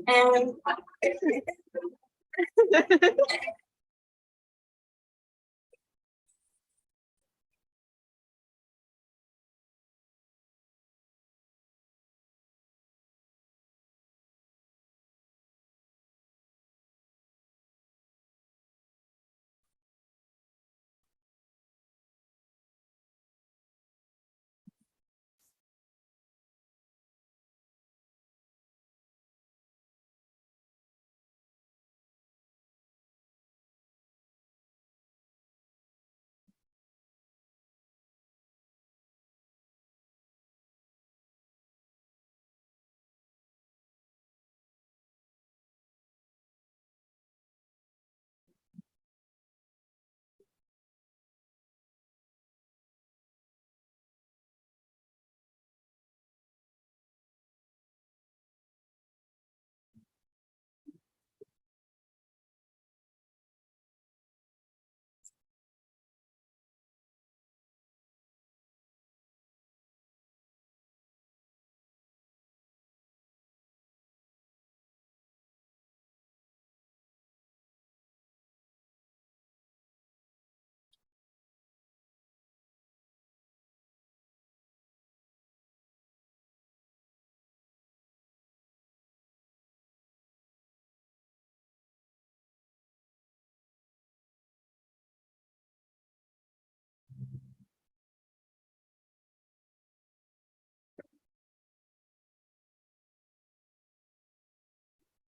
And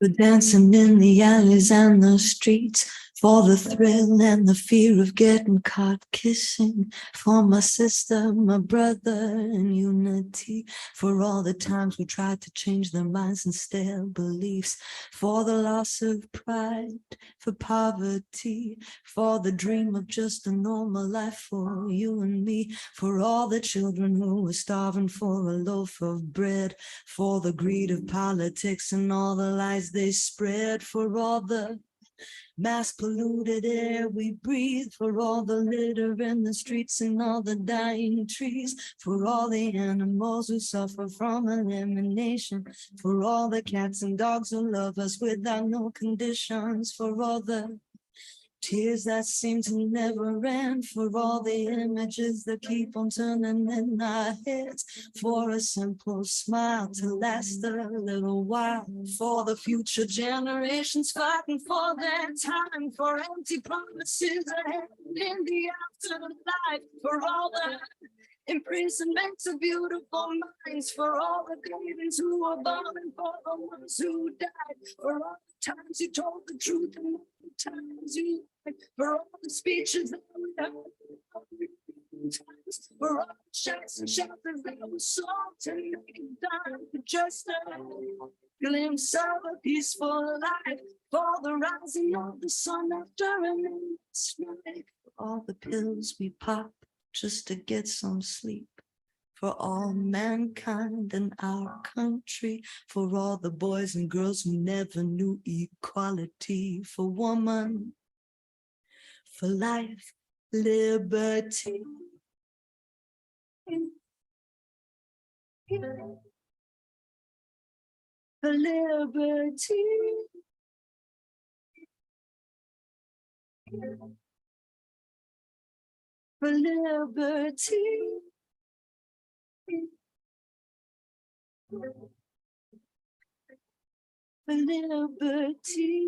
We're dancing in the alleys and the streets for the thrill and the fear of getting caught kissing. For my sister, my brother, and unity. For all the times we tried to change their minds and stale beliefs. For the loss of pride, for poverty. For the dream of just a normal life for you and me. For all the children who were starving for a loaf of bread. For the greed of politics and all the lies they spread. For all the mass polluted air we breathe, for all the litter in the streets and all the dying trees, for all the animals who suffer from elimination, for all the cats and dogs who love us without no conditions, for all the tears that seem to never end, for all the images that keep on turning in our heads, for a simple smile to last a little while, for the future generations fighting for their time, for empty promises ahead in the afterlife, for all the imprisonments of beautiful minds, for all the babies who were born and for the ones who died, for all the times you told the truth and all the times you lied, for all the speeches that we heard, for all the shots and shelters that were sold to make it done, for just a glimpse of a peaceful life, for the rising of the sun after an endless night, for all the pills we pop just to get some sleep, for all mankind in our country, for all the boys and girls who never knew equality, for woman, for life, liberty. For liberty. For liberty. For liberty.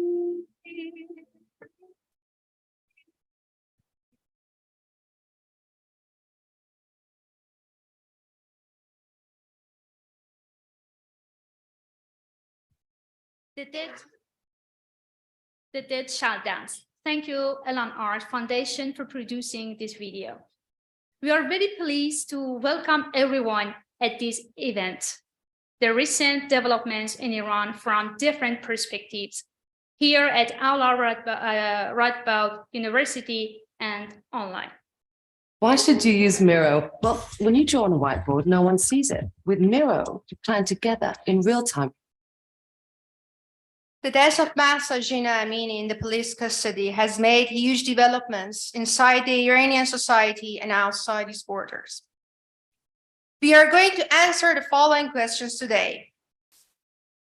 The Dead Shall Dance. Thank you, Elan Art Foundation, for producing this video. We are very pleased to welcome everyone at this event. The recent developments in Iran from different perspectives here at Aula Radboud University and online. Why should you use Miro? Well, when you draw on a whiteboard, no one sees it. With Miro, you plan together in real time. The death of Mahsa Amini in the police custody has made huge developments inside the Iranian society and outside its borders. We are going to answer the following questions today.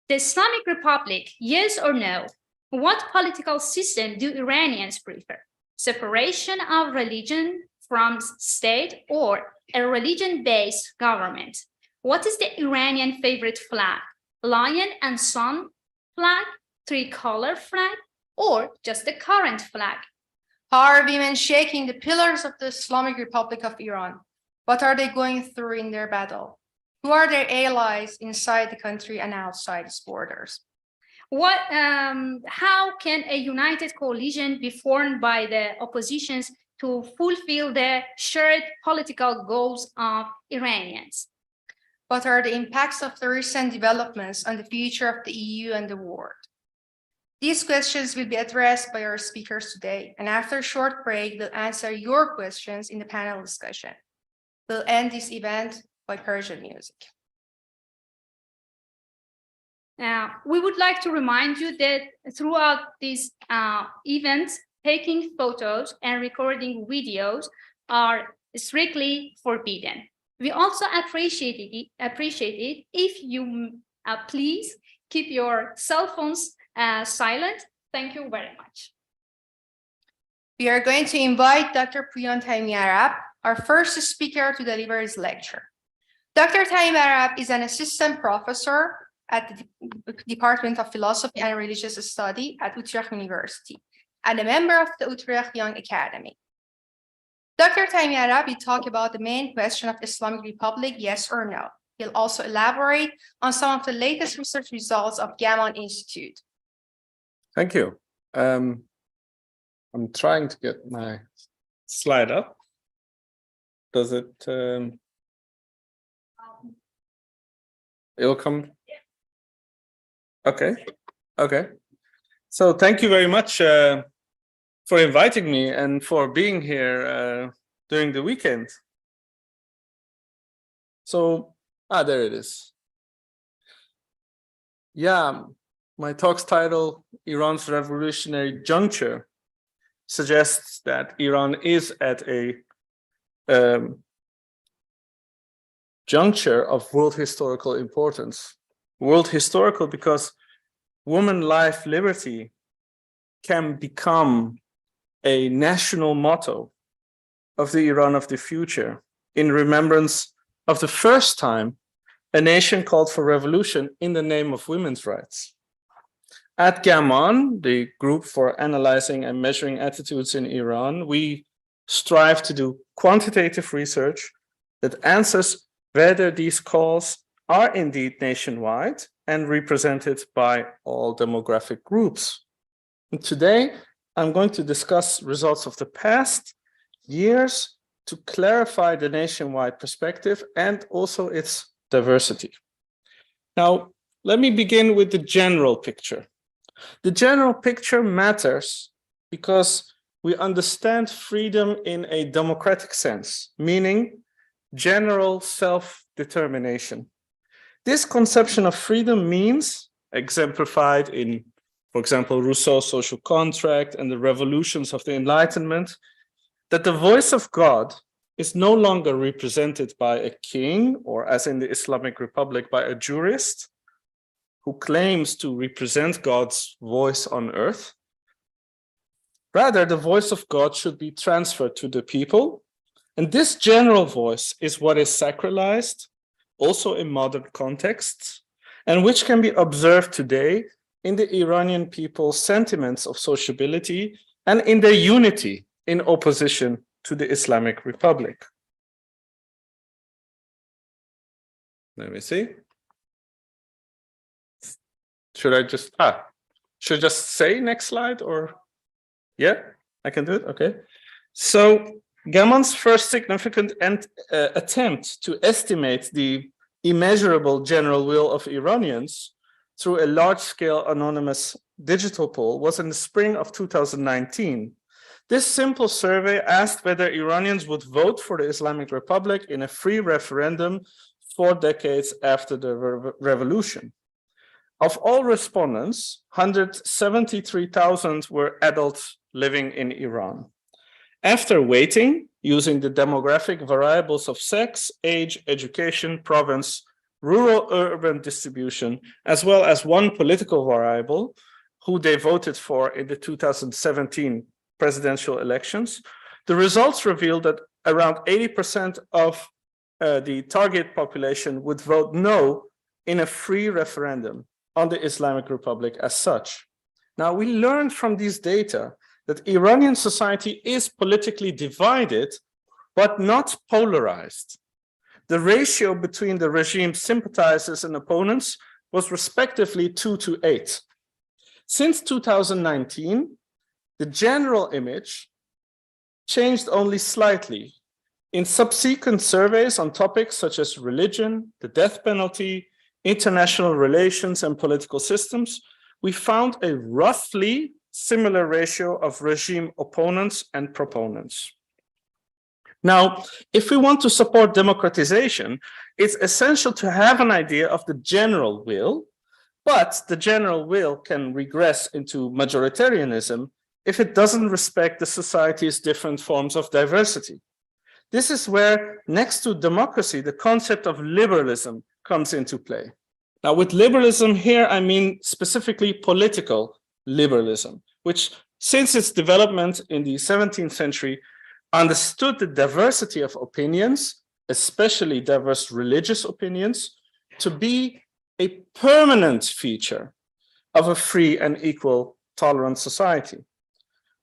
The Islamic Republic, yes or no? What political system do Iranians prefer? Separation of religion from state or a religion-based government? What is the Iranian favorite flag? Lion and sun flag, tricolor flag, or just the current flag? How are women shaking the pillars of the Islamic Republic of Iran? What are they going through in their battle? Who are their allies inside the country and outside its borders? How can a united coalition be formed by the oppositions to fulfill the shared political goals of Iranians? What are the impacts of the recent developments on the future of the EU and the world? These questions will be addressed by our speakers today, and after a short break, we'll answer your questions in the panel discussion. We'll end this event by Persian music. We would like to remind you that throughout this event, taking photos and recording videos are strictly forbidden. We also appreciate it if you please keep your cell phones silent. Thank you very much. We are going to invite Dr. Pooyan Taimi Arab, our first speaker, to deliver his lecture. Dr. Taimi Arab is an assistant professor at the Department of Philosophy and Religious Study at Utrecht University and a member of the Utrecht Young Academy. Dr. Taimi Arab will talk about the main question of Islamic Republic, yes or no. He'll also elaborate on some of the latest research results of Gammon Institute. Thank you. I'm trying to get my slide up. Does it? It'll come. Okay. Okay. So thank you very much for inviting me and for being here during the weekend. So, there it is. Yeah, my talk's title, Iran's Revolutionary Juncture, suggests that Iran is at a juncture of world historical importance. World historical because woman life liberty can become a national motto of the Iran of the future in remembrance of the first time a nation called for revolution in the name of women's rights. At Gammon, the group for analyzing and measuring attitudes in Iran, we strive to do quantitative research that answers whether these calls are indeed nationwide and represented by all demographic groups. And today, I'm going to discuss results of the past years to clarify the nationwide perspective and also its diversity. Now, let me begin with the general picture. The general picture matters because we understand freedom in a democratic sense, meaning general self-determination. This conception of freedom means, exemplified in, for example, Rousseau's social contract and the revolutions of the Enlightenment, that the voice of God is no longer represented by a king, or as in the Islamic Republic, by a jurist who claims to represent God's voice on earth. Rather, the voice of God should be transferred to the people. And this general voice is what is sacralized, also in modern contexts, and which can be observed today in the Iranian people's sentiments of sociability and in their unity in opposition to the Islamic Republic. Let me see. Should I just say next slide, or? Yeah, I can do it, okay. So Gammon's first significant attempt to estimate the immeasurable general will of Iranians through a large-scale anonymous digital poll was in the spring of 2019. This simple survey asked whether Iranians would vote for the Islamic Republic in a free referendum 4 decades after the revolution. Of all respondents, 173,000 were adults living in Iran. After weighting, using the demographic variables of sex, age, education, province, rural-urban distribution, as well as one political variable, who they voted for in the 2017 presidential elections, the results revealed that around 80% of the target population would vote no in a free referendum on the Islamic Republic as such. Now, we learned from these data that Iranian society is politically divided, but not polarized. The ratio between the regime's sympathizers and opponents was respectively 2-to-8. Since 2019, the general image changed only slightly. In subsequent surveys on topics such as religion, the death penalty, international relations, and political systems, we found a roughly similar ratio of regime opponents and proponents. Now, if we want to support democratization, it's essential to have an idea of the general will, but the general will can regress into majoritarianism if it doesn't respect the society's different forms of diversity. This is where, next to democracy, the concept of liberalism comes into play. Now, with liberalism here, I mean specifically political liberalism, which since its development in the 17th century, understood the diversity of opinions, especially diverse religious opinions, to be a permanent feature of a free and equal, tolerant society.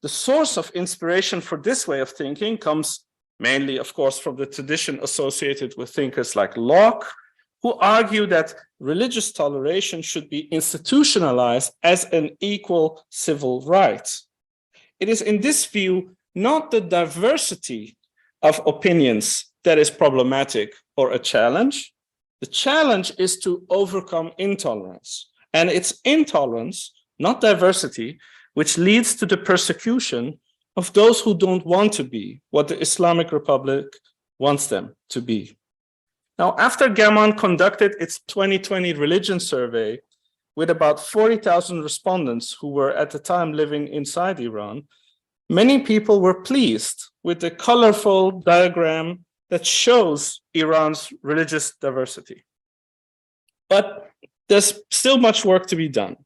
The source of inspiration for this way of thinking comes mainly, of course, from the tradition associated with thinkers like Locke, who argue that religious toleration should be institutionalized as an equal civil right. It is in this view not the diversity of opinions that is problematic or a challenge. The challenge is to overcome intolerance. And it's intolerance, not diversity, which leads to the persecution of those who don't want to be what the Islamic Republic wants them to be. Now, after Gammon conducted its 2020 religion survey with about 40,000 respondents who were at the time living inside Iran, many people were pleased with the colorful diagram that shows Iran's religious diversity. But there's still much work to be done.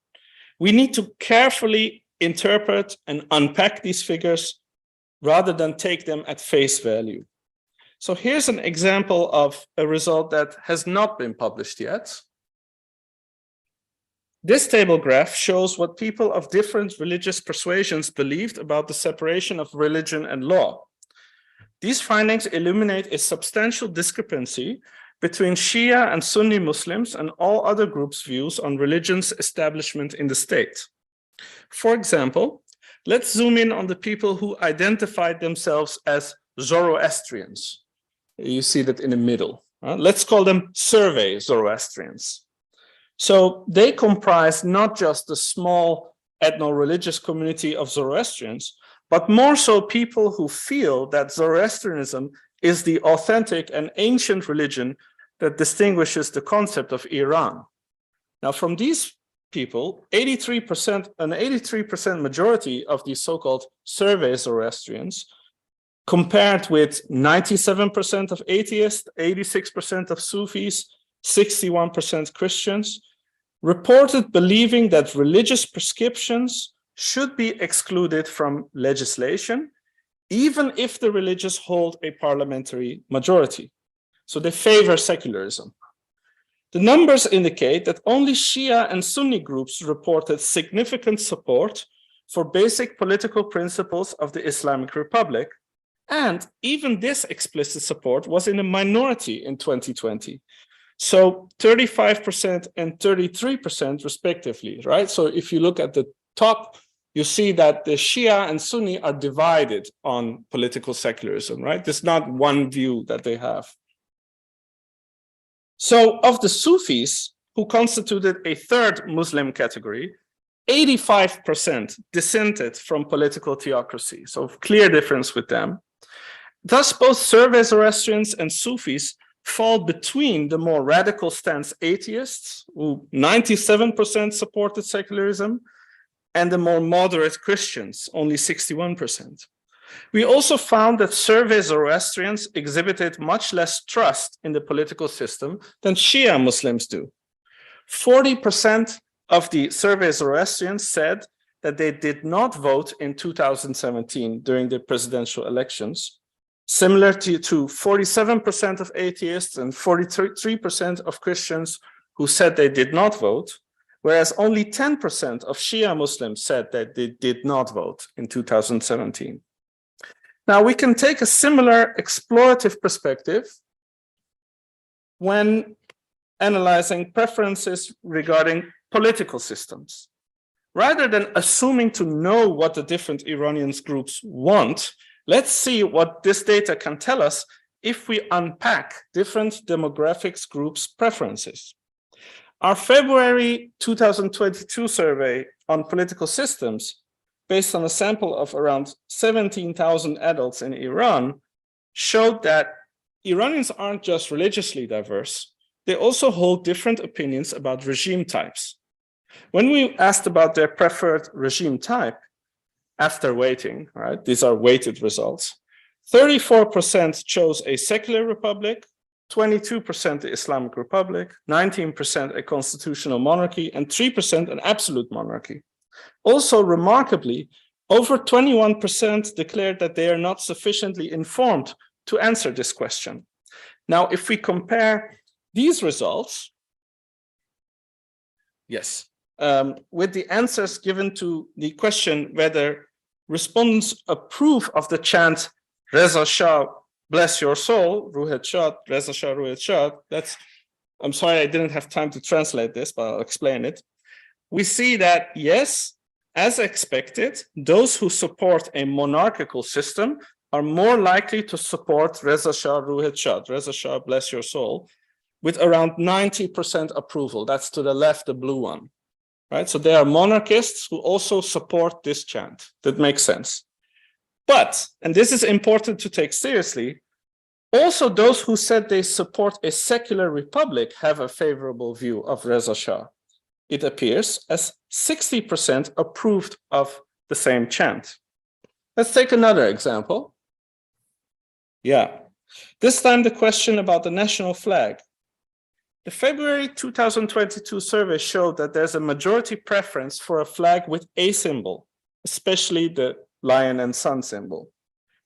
We need to carefully interpret and unpack these figures rather than take them at face value. So here's an example of a result that has not been published yet. This table graph shows what people of different religious persuasions believed about the separation of religion and law. These findings illuminate a substantial discrepancy between Shia and Sunni Muslims and all other groups' views on religion's establishment in the state. For example, let's zoom in on the people who identified themselves as Zoroastrians. You see that in the middle. Let's call them survey Zoroastrians. So they comprise not just the small ethno-religious community of Zoroastrians, but more so people who feel that Zoroastrianism is the authentic and ancient religion that distinguishes the concept of Iran. Now, from these people, 83% majority of these so-called survey Zoroastrians, compared with 97% of atheists, 86% of Sufis, 61% Christians, reported believing that religious prescriptions should be excluded from legislation, even if the religious hold a parliamentary majority. So they favor secularism. The numbers indicate that only Shia and Sunni groups reported significant support for basic political principles of the Islamic Republic, and even this explicit support was in a minority in 2020. So 35% and 33% respectively, right? So if you look at the top, you see that the Shia and Sunni are divided on political secularism, right? There's not one view that they have. So of the Sufis, who constituted a third Muslim category, 85% dissented from political theocracy. So clear difference with them. Thus, both survey Zoroastrians and Sufis fall between the more radical stance atheists, who 97% supported secularism, and the more moderate Christians, only 61%. We also found that survey Zoroastrians exhibited much less trust in the political system than Shia Muslims do. 40% of the survey Zoroastrians said that they did not vote in 2017 during the presidential elections, similar to 47% of atheists and 43% of Christians who said they did not vote, whereas only 10% of Shia Muslims said that they did not vote in 2017. Now, we can take a similar explorative perspective when analyzing preferences regarding political systems. Rather than assuming to know what the different Iranian groups want, let's see what this data can tell us if we unpack different demographics groups' preferences. Our February 2022 survey on political systems, based on a sample of around 17,000 adults in Iran, showed that Iranians aren't just religiously diverse, they also hold different opinions about regime types. When we asked about their preferred regime type, after weighting, right, these are weighted results, 34% chose a secular republic, 22% the Islamic Republic, 19% a constitutional monarchy, and 3% an absolute monarchy. Also, remarkably, over 21% declared that they are not sufficiently informed to answer this question. Now, if we compare these results, with the answers given to the question whether respondents approve of the chant Reza Shah, bless your soul, Ruhet Shad, Reza Shah, Ruhet Shad, I'm sorry I didn't have time to translate this, but I'll explain it. We see that, yes, as expected, those who support a monarchical system are more likely to support Reza Shah, Ruhet Shad, Reza Shah, bless your soul, with around 90% approval. That's to the left, the blue one. Right? So there are monarchists who also support this chant. That makes sense. But, and this is important to take seriously, also those who said they support a secular republic have a favorable view of Reza Shah. It appears as 60% approved of the same chant. Let's take another example. This time the question about the national flag. The February 2022 survey showed that there's a majority preference for a flag with a symbol, especially the lion and sun symbol.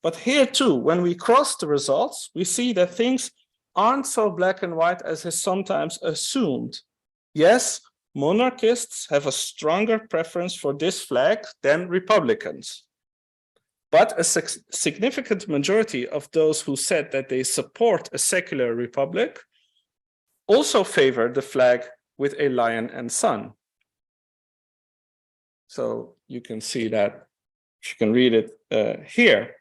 But here too, when we cross the results, we see that things aren't so black and white as is sometimes assumed. Yes, monarchists have a stronger preference for this flag than Republicans. But a significant majority of those who said that they support a secular republic also favor the flag with a lion and sun. So you can see that, you can read it here.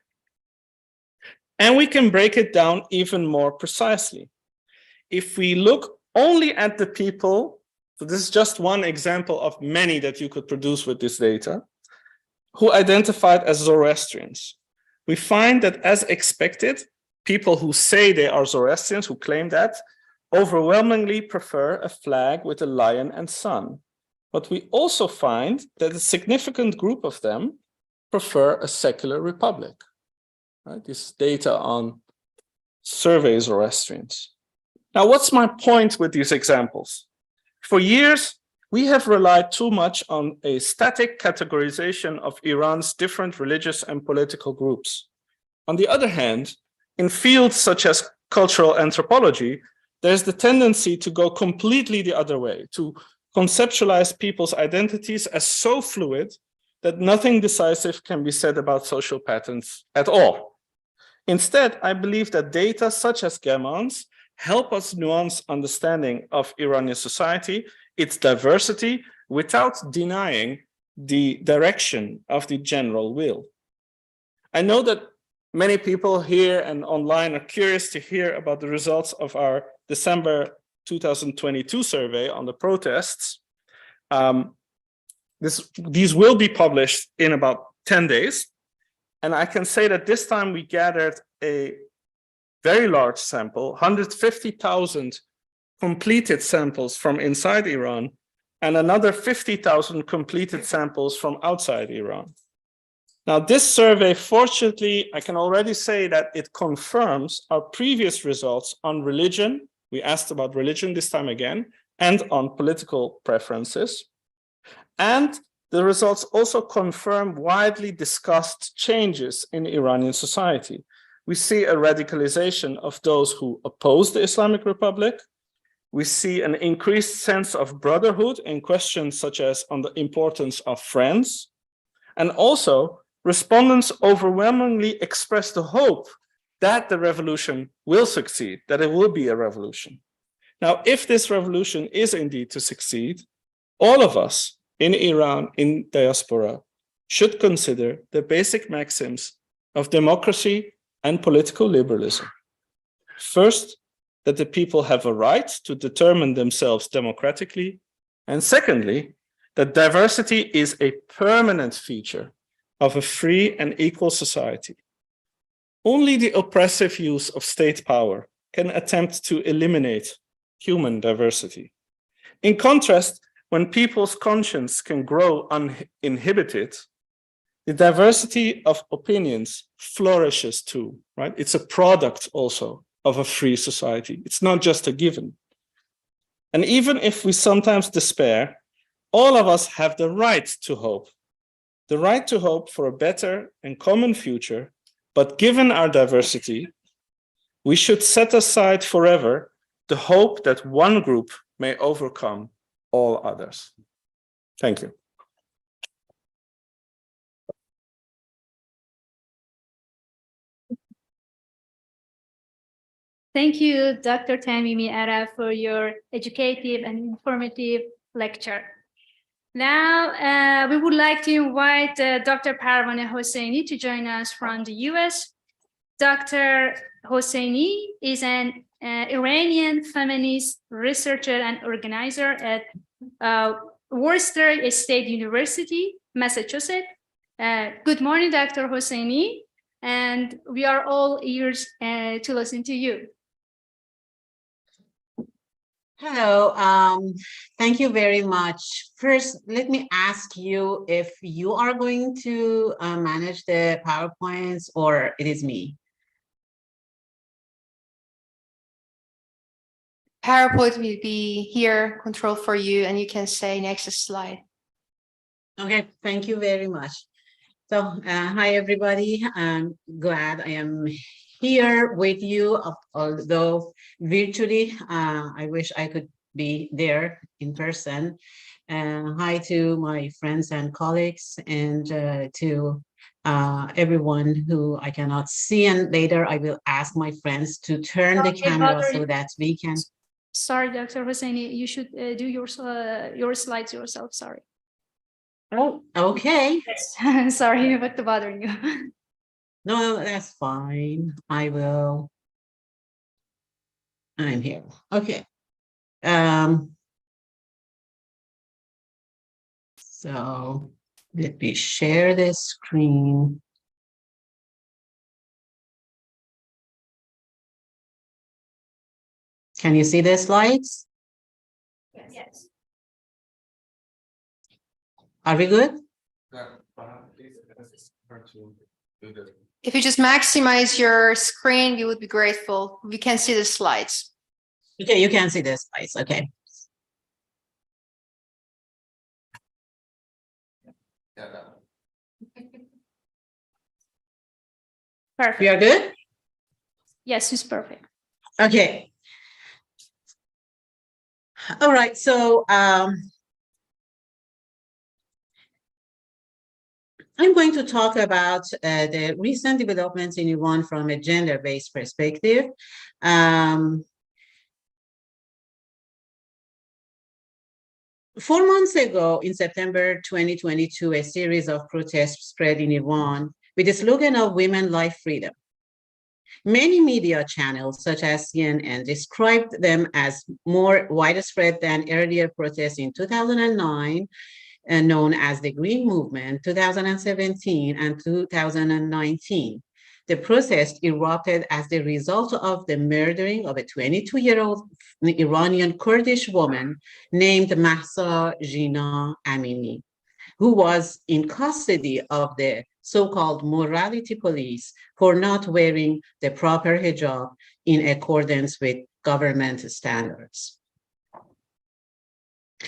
And we can break it down even more precisely. If we look only at the people, so this is just one example of many that you could produce with this data, who identified as Zoroastrians. We find that, as expected, people who say they are Zoroastrians, who claim that, overwhelmingly prefer a flag with a lion and sun. But we also find that a significant group of them prefer a secular republic. Right? This data on survey Zoroastrians. Now, what's my point with these examples? For years, we have relied too much on a static categorization of Iran's different religious and political groups. On the other hand, in fields such as cultural anthropology, there's the tendency to go completely the other way, to conceptualize people's identities as so fluid that nothing decisive can be said about social patterns at all. Instead, I believe that data such as Gamon's help us nuance understanding of Iranian society, its diversity, without denying the direction of the general will. I know that many people here and online are curious to hear about the results of our December 2022 survey on the protests. These will be published in about 10 days. And I can say that this time we gathered a very large sample, 150,000 completed samples from inside Iran, and another 50,000 completed samples from outside Iran. Now, this survey, fortunately, I can already say that it confirms our previous results on religion. We asked about religion this time again, and on political preferences. And the results also confirm widely discussed changes in Iranian society. We see a radicalization of those who oppose the Islamic Republic. We see an increased sense of brotherhood in questions such as on the importance of friends. And also, respondents overwhelmingly expressed the hope that the revolution will succeed, that it will be a revolution. Now, if this revolution is indeed to succeed, all of us in Iran, in diaspora, should consider the basic maxims of democracy and political liberalism. First, that the people have a right to determine themselves democratically. And secondly, that diversity is a permanent feature of a free and equal society. Only the oppressive use of state power can attempt to eliminate human diversity. In contrast, when people's conscience can grow uninhibited, the diversity of opinions flourishes too, right? It's a product also of a free society. It's not just a given. And even if we sometimes despair, all of us have the right to hope for a better and common future. But given our diversity, we should set aside forever the hope that one group may overcome all others. Thank you. Thank you, Dr. Tamimi Arab, for your educative and informative lecture. Now, we would like to invite Dr. Parvaneh Hosseini to join us from the US. Dr. Hosseini is an Iranian feminist researcher and organizer at Worcester State University, Massachusetts. Good morning, Dr. Hosseini, and we are all ears to listen to you. Hello, thank you very much. First, let me ask you if you are going to manage the PowerPoints or it is me. PowerPoint will be here, control for you, and you can say next slide. Okay, thank you very much. So, hi everybody. I'm glad I am here with you, although virtually. I wish I could be there in person. Hi to my friends and colleagues, and to everyone who I cannot see. And later I will ask my friends to turn the camera so that we can. Sorry, Dr. Hosseini, you should do your slides yourself. Sorry. Oh, okay. Yes. Sorry about bothering you. No, that's fine. I will. I'm here. Okay. So let me share this screen. Can you see the slides? Yes. Are we good? If you just maximize your screen, we would be grateful. We can see the slides. Okay, you can see the slides. Okay. Perfect. We are good? Yes, it's perfect. Okay. All right. So I'm going to talk about the recent developments in Iran from a gender-based perspective. 4 months ago, in September 2022, a series of protests spread in Iran with the slogan of Women, Life, Freedom. Many media channels, such as CNN, described them as more widespread than earlier protests in 2009, known as the Green Movement, 2017, and 2019. The protest erupted as the result of the murdering of a 22-year-old Iranian Kurdish woman named Mahsa Jina Amini, who was in custody of the so-called morality police for not wearing the proper hijab in accordance with government standards.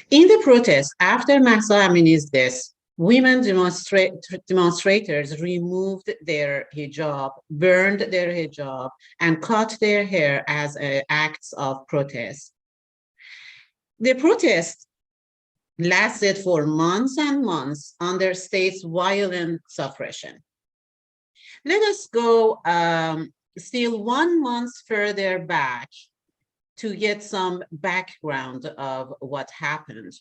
In the protest after Mahsa Amini's death, women demonstrators removed their hijab, burned their hijab, and cut their hair as acts of protest. The protest lasted for months and months under state's violent suppression. Let us go still 1 month further back to get some background of what happened.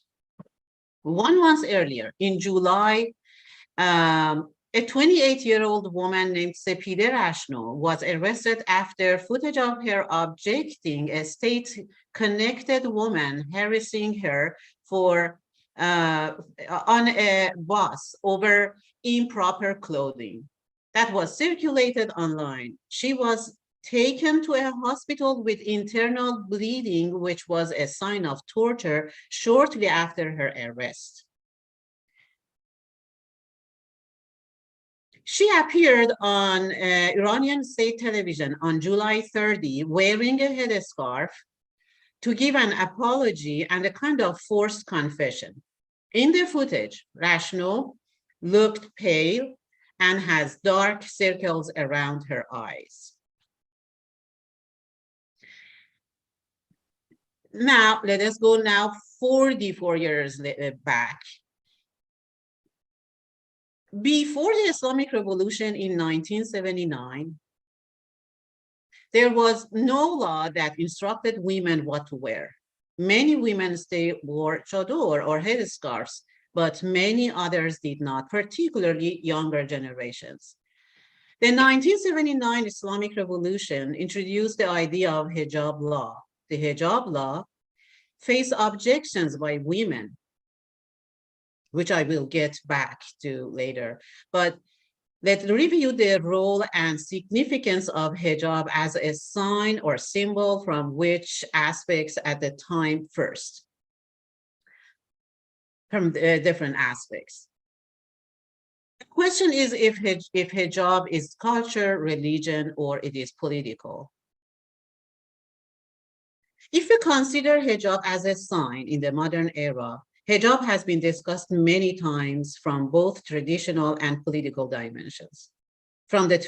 1 month earlier, in July, a 28-year-old woman named Sepide Rashno was arrested after footage of her objecting a state-connected woman harassing her on a bus over improper clothing. That was circulated online. She was taken to a hospital with internal bleeding, which was a sign of torture shortly after her arrest. She appeared on Iranian state television on July 30 wearing a headscarf to give an apology and a kind of forced confession. In the footage, Rashno looked pale and has dark circles around her eyes. Now, let us go now 44 years back. Before the Islamic Revolution in 1979, there was no law that instructed women what to wear. Many women still wore chador or headscarves, but many others did not, particularly younger generations. The 1979 Islamic Revolution introduced the idea of hijab law. The hijab law faced objections by women, which I will get back to later. But let's review the role and significance of hijab as a sign or symbol from which aspects at the time first, from the different aspects. The question is if hijab is culture, religion, or it is political. If we consider hijab as a sign in the modern era, hijab has been discussed many times from both traditional and political dimensions. From the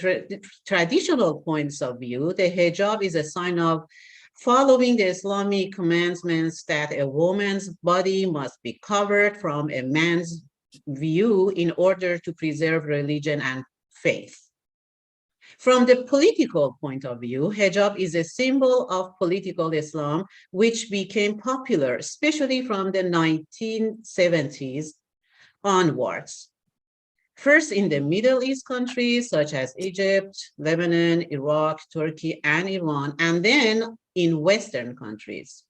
traditional points of view, the hijab is a sign of following the Islamic commandments that a woman's body must be covered from a man's view in order to preserve religion and faith. From the political point of view, hijab is a symbol of political Islam, which became popular, especially from the 1970s onwards. First in the Middle East countries, such as Egypt, Lebanon, Iraq, Turkey, and Iran, and then in Western countries.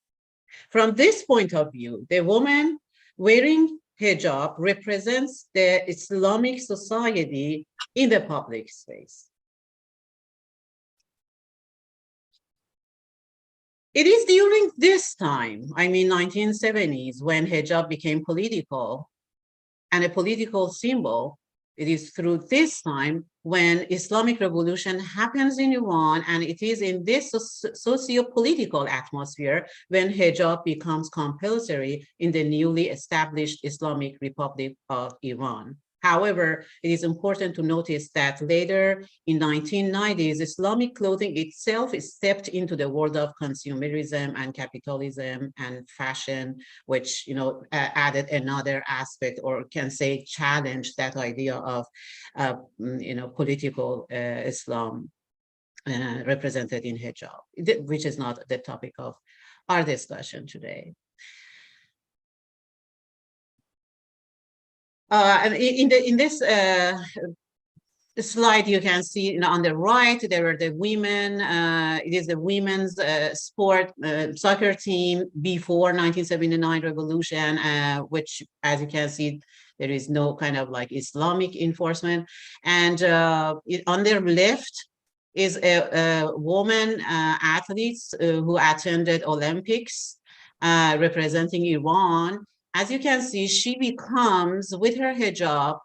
From this point of view, the woman wearing hijab represents the Islamic society in the public space. It is during this time, I mean 1970s, when hijab became political and a political symbol. It is through this time when Islamic Revolution happens in Iran, and it is in this socio-political atmosphere when hijab becomes compulsory in the newly established Islamic Republic of Iran. However, it is important to notice that later in 1990s, Islamic clothing itself stepped into the world of consumerism and capitalism and fashion, which added another aspect, or can say challenged that idea of political Islam represented in hijab, which is not the topic of our discussion today. In this slide, you can see on the right, there are the women. It is the women's sport soccer team before 1979 revolution, which, as you can see, there is no kind of like Islamic enforcement. And on their left is a woman athletes who attended Olympics representing Iran. As you can see, she becomes, with her hijab,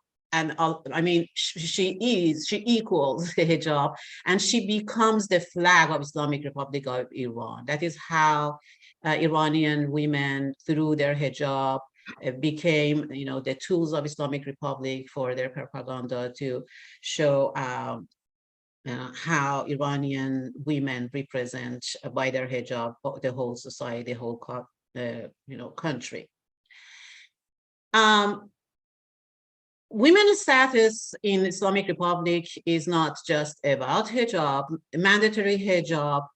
I mean, she equals the hijab, and she becomes the flag of Islamic Republic of Iran. That is how Iranian women, through their hijab, became, the tools of Islamic Republic for their propaganda to show how Iranian women represent by their hijab the whole society, the whole country. Women's status in Islamic Republic is not just about hijab. Mandatory hijab,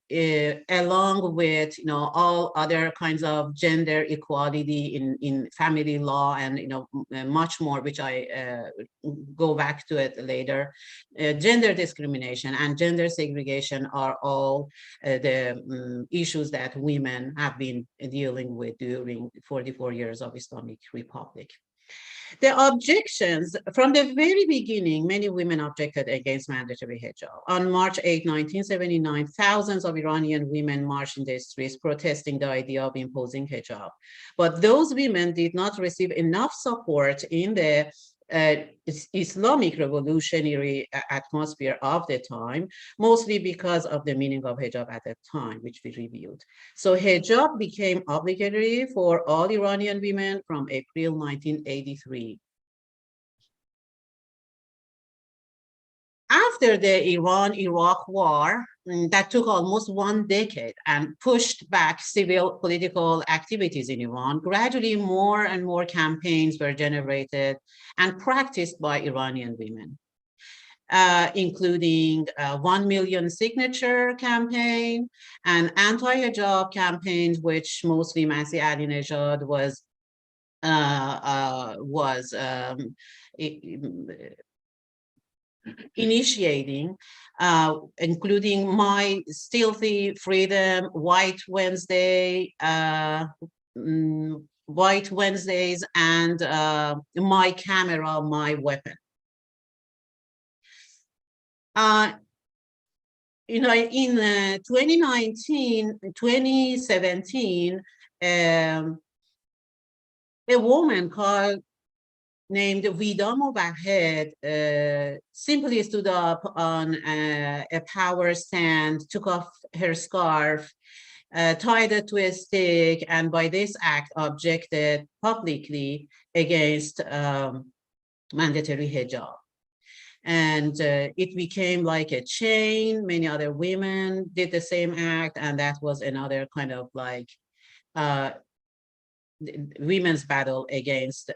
along with all other kinds of gender equality in family law and much more, which I go back to it later. Gender discrimination and gender segregation are all the issues that women have been dealing with during 44 years of Islamic Republic. The objections, from the very beginning, many women objected against mandatory hijab. On March 8, 1979, thousands of Iranian women marched in the streets protesting the idea of imposing hijab. But those women did not receive enough support in the Islamic revolutionary atmosphere of the time, mostly because of the meaning of hijab at that time, which we reviewed. So hijab became obligatory for all Iranian women from April 1983. After the Iran-Iraq war, that took almost 1 decade and pushed back civil political activities in Iran, gradually more and more campaigns were generated and practiced by Iranian women, including 1 million signature campaign and anti-hijab campaigns, which mostly Masih Alinejad was initiating, including My Stealthy Freedom, White Wednesday, White Wednesdays, and My Camera, My Weapon. In 2017, a woman named Vida Mowahed simply stood up on a power stand, took off her scarf, tied it to a stick, and by this act objected publicly against mandatory hijab. And it became like a chain. Many other women did the same act, and that was another kind of like women's battle against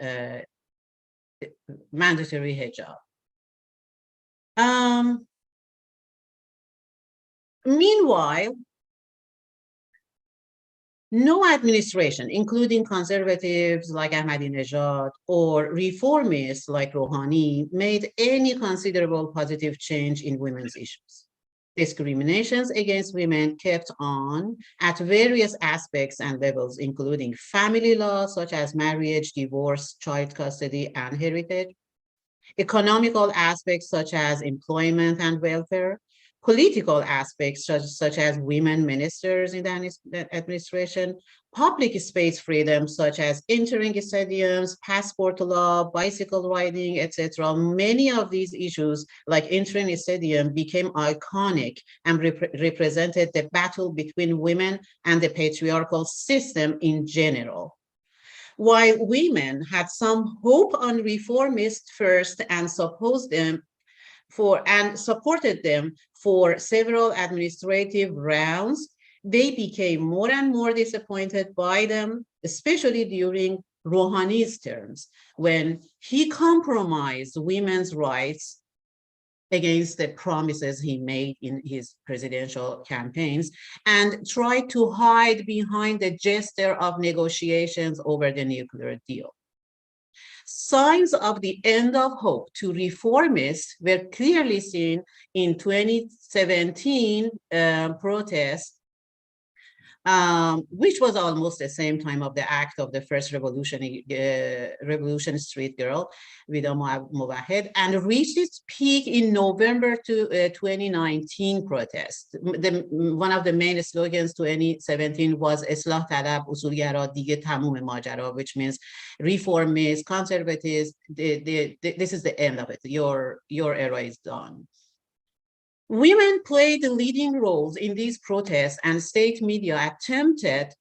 mandatory hijab. Meanwhile, no administration, including conservatives like Ahmadinejad or reformists like Rouhani, made any considerable positive change in women's issues. Discriminations against women kept on at various aspects and levels, including family law, such as marriage, divorce, child custody, and heritage, economical aspects such as employment and welfare, political aspects such as women ministers in the administration, public space freedom such as entering stadiums, passport law, bicycle riding, etc. Many of these issues, like entering a stadium, became iconic and represented the battle between women and the patriarchal system in general. While women had some hope on reformists first and supported them for several administrative rounds, they became more and more disappointed by them, especially during Rouhani's terms, when he compromised women's rights against the promises he made in his presidential campaigns and tried to hide behind the gesture of negotiations over the nuclear deal. Signs of the end of hope to reformists were clearly seen in 2017 protests which was almost the same time of the act of the first revolution street girl, Vida Mowahed, and reached its peak in November 2019 protest. One of the main slogans 2017 was Islah Talab Usulgara Dige Tamum Majara, which means reformists, conservatives, this is the end of it. Your era is done. Women played leading roles in these protests, and state media attempted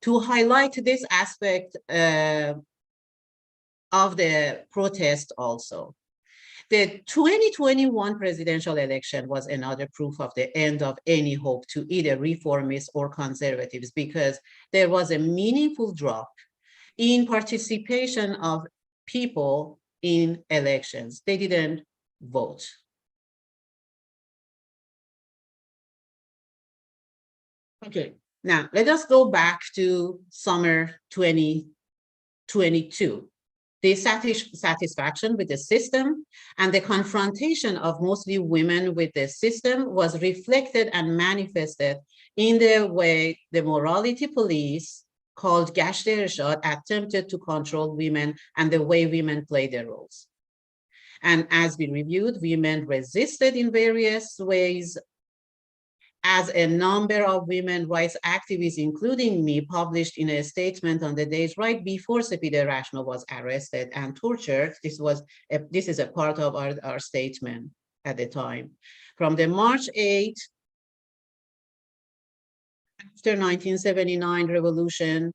to highlight this aspect of the protest also. The 2021 presidential election was another proof of the end of any hope to either reformists or conservatives, because there was a meaningful drop in participation of people in elections. They didn't vote. Okay, now let us go back to summer 2022. The satisfaction with the system and the confrontation of mostly women with the system was reflected and manifested in the way the morality police called Gasht Irshad attempted to control women and the way women play their roles. And as we reviewed, women resisted in various ways, as a number of women rights activists, including me, published in a statement on the days right before Sepideh Rashno was arrested and tortured. This is a part of our statement at the time. From the March 8, after 1979 revolution,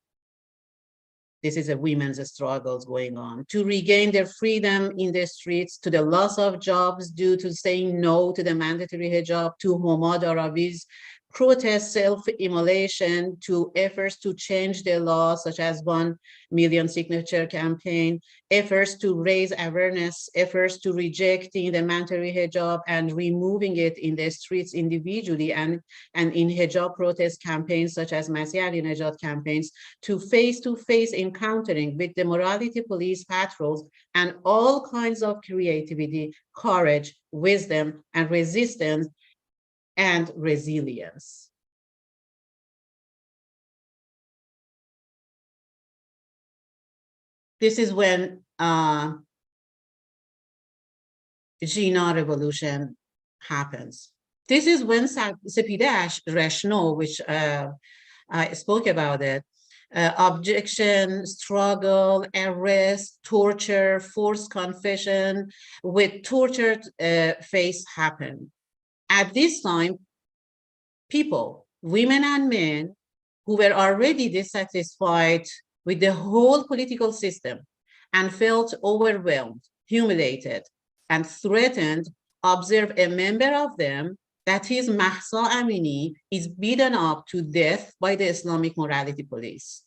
this is a women's struggles going on to regain their freedom in the streets, to the loss of jobs due to saying no to the mandatory hijab, to Homad Arabi's protest self-immolation, to efforts to change the law, such as 1 million signature campaign, efforts to raise awareness, efforts to rejecting the mandatory hijab and removing it in the streets individually, and in hijab protest campaigns such as Masih Alinejad campaigns, to face-to-face encountering with the morality police patrols, and all kinds of creativity, courage, wisdom, and resistance and resilience. This is when Jina revolution happens. This is when Sepideh Rashno, which I spoke about it, objection, struggle, arrest, torture, forced confession with tortured face happened. At this time, people, women and men, who were already dissatisfied with the whole political system and felt overwhelmed, humiliated, and threatened, observe a member of them, that is Mahsa Amini, is beaten up to death by the Islamic morality police.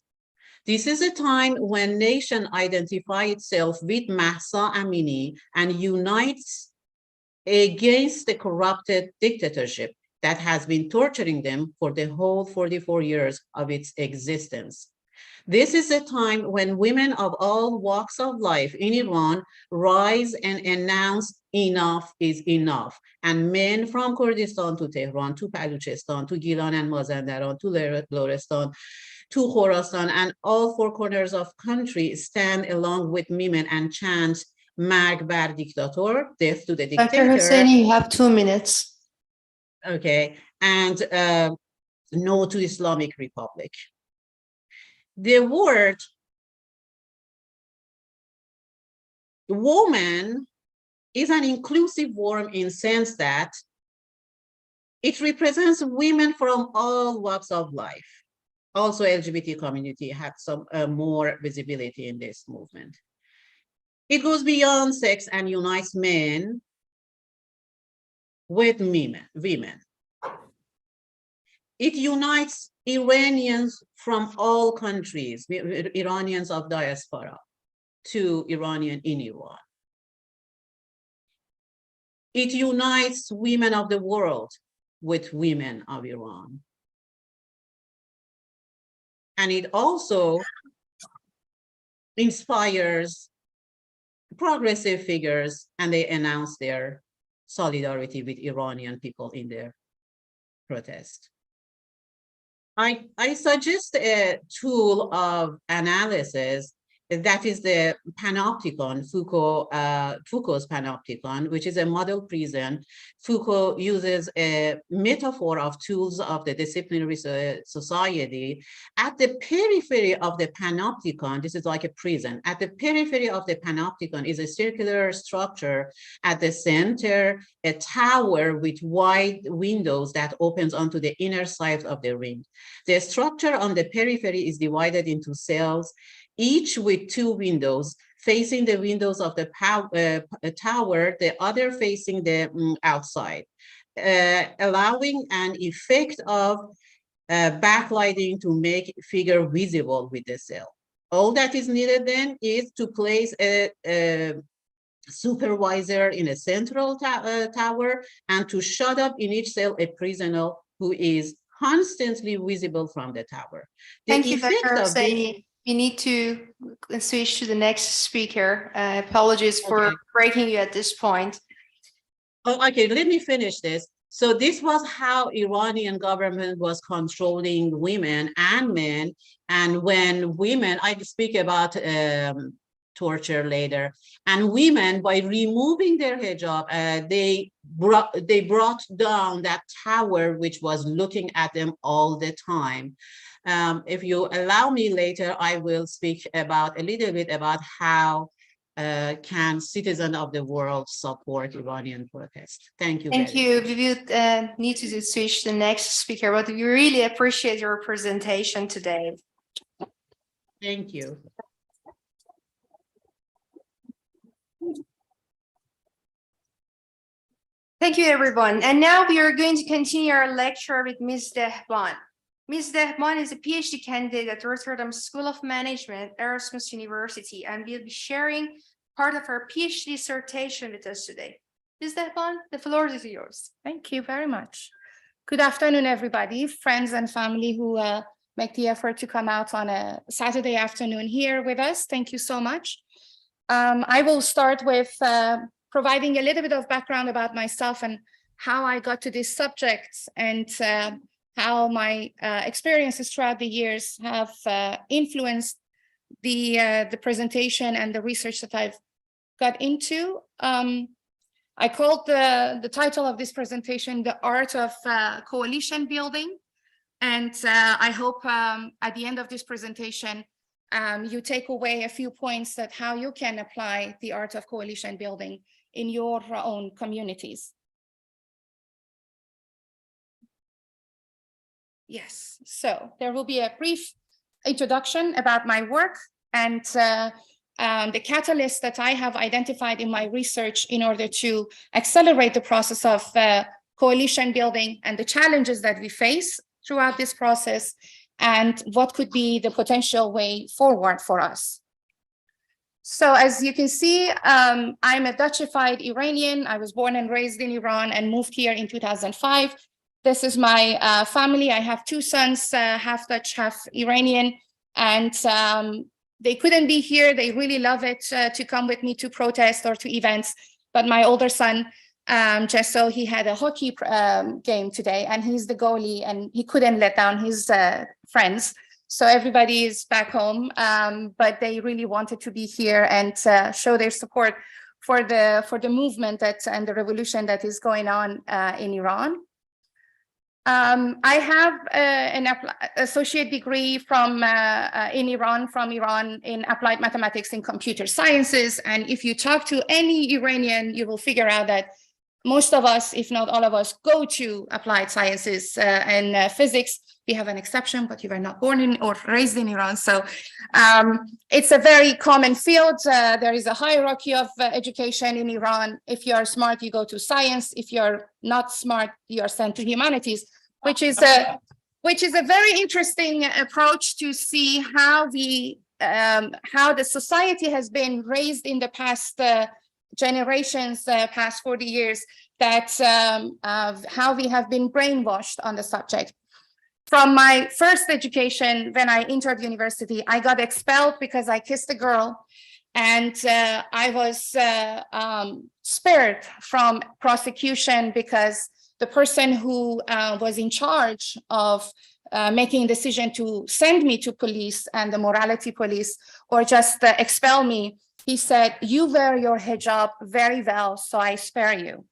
This is a time when nation identify itself with Mahsa Amini and unites against the corrupted dictatorship that has been torturing them for the whole 44 years of its existence. This is a time when women of all walks of life in Iran rise and announce enough is enough. And men from Kurdistan to Tehran, to Baluchistan, to Gilan and Mazandaran, to Lorestan, to Khorasan, and all four corners of country stand along with women and chant Marg bar dictator, death to the dictator. Dr. Hosseini, you have 2 minutes. Okay, and no to Islamic Republic. The word woman is an inclusive word in sense that it represents women from all walks of life. Also, LGBT community had some more visibility in this movement. It goes beyond sex and unites men with women. It unites Iranians from all countries, Iranians of diaspora, to Iranian in Iran. It unites women of the world with women of Iran. And it also inspires progressive figures, and they announce their solidarity with Iranian people in their protest. I suggest a tool of analysis that is the panopticon, Foucault's panopticon, which is a model prison. Foucault uses a metaphor of tools of the disciplinary society. At the periphery of the panopticon, this is like a prison. At the periphery of the panopticon is a circular structure. At the center, a tower with wide windows that opens onto the inner side of the ring. The structure on the periphery is divided into cells, each with two windows, facing the windows of the tower, the other facing the outside, allowing an effect of backlighting to make figure visible with the cell. All that is needed then is to place a supervisor in a central tower and to shut up in each cell a prisoner who is constantly visible from the tower. Thank you, Dr. Saini. We need to switch to the next speaker. Apologies for breaking you at this point. Oh, okay, let me finish this. So this was how Iranian government was controlling women and men. And when women, I speak about torture later, and women, by removing their hijab, they brought down that tower which was looking at them all the time. If you allow me later, I will speak about a little bit about how can citizens of the world support Iranian protest. Thank you. Thank you. We will need to switch to the next speaker, but we really appreciate your presentation today. Thank you. Thank you, everyone. And now we are going to continue our lecture with Ms. Dehban. Ms. Dehban is a PhD candidate at Rotterdam School of Management, Erasmus University, and will be sharing part of her PhD dissertation with us today. Ms. Dehban, the floor is yours. Thank you very much. Good afternoon, everybody, friends and family who make the effort to come out on a Saturday afternoon here with us. Thank you so much. I will start with providing a little bit of background about myself and how I got to this subject and how my experiences throughout the years have influenced the presentation and the research that I've got into. I called the title of this presentation, The Art of Coalition Building. And I hope at the end of this presentation, you take away a few points that how you can apply the art of coalition building in your own communities. Yes, so there will be a brief introduction about my work and the catalyst that I have identified in my research in order to accelerate the process of coalition building and the challenges that we face throughout this process and what could be the potential way forward for us. So as you can see, I'm a Dutchified Iranian. I was born and raised in Iran and moved here in 2005. This is my family. I have two sons, half Dutch, half Iranian, and they couldn't be here. They really love it to come with me to protest or to events. But my older son, Jesso, he had a hockey game today, and he's the goalie, and he couldn't let down his friends. So everybody is back home, but they really wanted to be here and show their support for the movement and the revolution that is going on in Iran. I have an associate degree from Iran in applied mathematics and computer sciences. And if you talk to any Iranian, you will figure out that most of us, if not all of us, go to applied sciences and physics. We have an exception, but you were not born in or raised in Iran. So it's a very common field. There is a hierarchy of education in Iran. If you are smart, you go to science. If you're not smart, you are sent to humanities, which is a very interesting approach to see how the society has been raised in the past generations, past 40 years, that how we have been brainwashed on the subject. From my first education, when I entered university, I got expelled because I kissed a girl, and I was spared from prosecution because the person who was in charge of making a decision to send me to police and the morality police, or just expel me, he said, "You wear your hijab very well, so I spare you."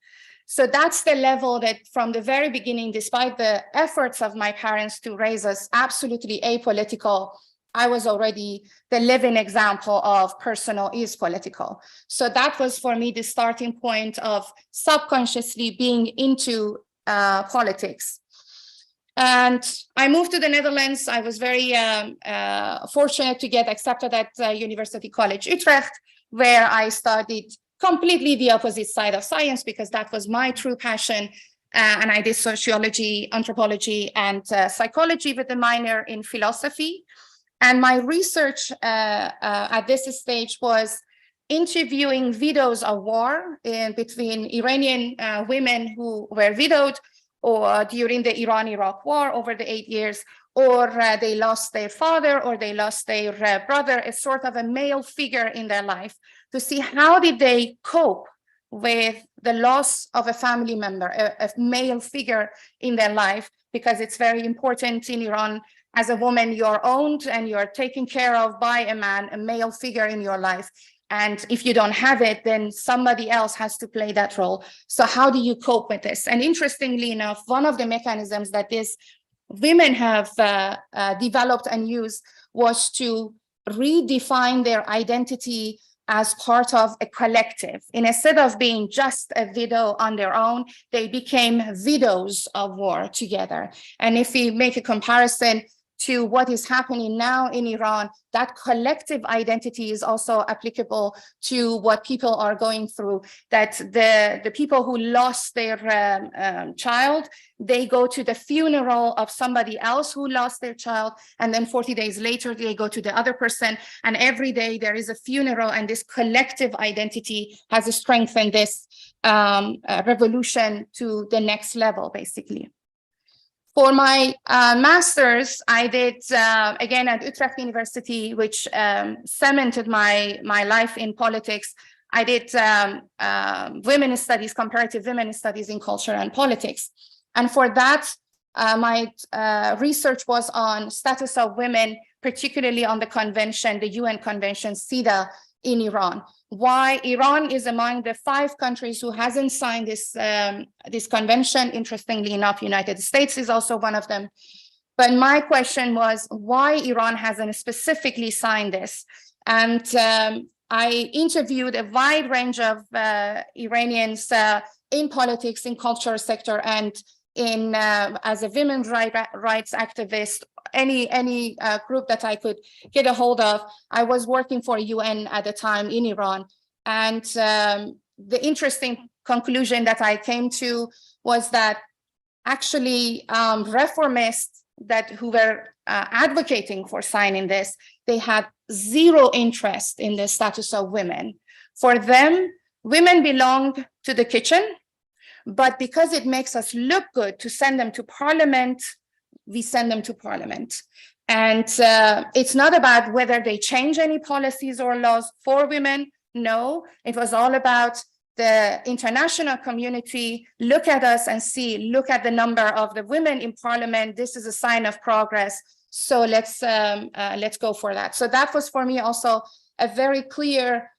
So that's the level that from the very beginning, despite the efforts of my parents to raise us absolutely apolitical, I was already the living example of personal is political. So that was for me the starting point of subconsciously being into politics. And I moved to the Netherlands. I was very fortunate to get accepted at University College Utrecht, where I studied completely the opposite side of science, because that was my true passion. And I did sociology, anthropology, and psychology with a minor in philosophy. And my research at this stage was interviewing widows of war between Iranian women who were widowed or during the Iran-Iraq war over the 8 years, or they lost their father or they lost their brother, a sort of a male figure in their life, to see how did they cope with the loss of a family member, a male figure in their life, because it's very important in Iran. As a woman, you're owned and you're taken care of by a man, a male figure in your life. And if you don't have it, then somebody else has to play that role. So how do you cope with this? And interestingly enough, one of the mechanisms that these women have developed and used was to redefine their identity as part of a collective. And instead of being just a widow on their own, they became widows of war together. And if we make a comparison to what is happening now in Iran, that collective identity is also applicable to what people are going through, that the people who lost their child, they go to the funeral of somebody else who lost their child, and then 40 days later, they go to the other person, and every day there is a funeral, and this collective identity has strengthened this revolution to the next level, basically. For my master's, I did, again, at Utrecht University, which cemented my life in politics. I did women's studies, comparative women's studies in culture and politics. And for that, my research was on status of women, particularly on the convention, the UN convention, CEDAW, in Iran. Why Iran is among the 5 countries who hasn't signed this convention. Interestingly enough, United States is also one of them. But my question was why Iran hasn't specifically signed this. And I interviewed a wide range of Iranians in politics, in culture sector, and in as a women's rights activist, any group that I could get a hold of. I was working for UN at the time in Iran. And the interesting conclusion that I came to was that actually reformists who were advocating for signing this, they had zero interest in the status of women. For them, women belong to the kitchen, but because it makes us look good to send them to parliament, we send them to parliament. And it's not about whether they change any policies or laws for women. No, it was all about the international community. Look at us and see, look at the number of the women in parliament. This is a sign of progress. So let's go for that. So that was for me also a very clear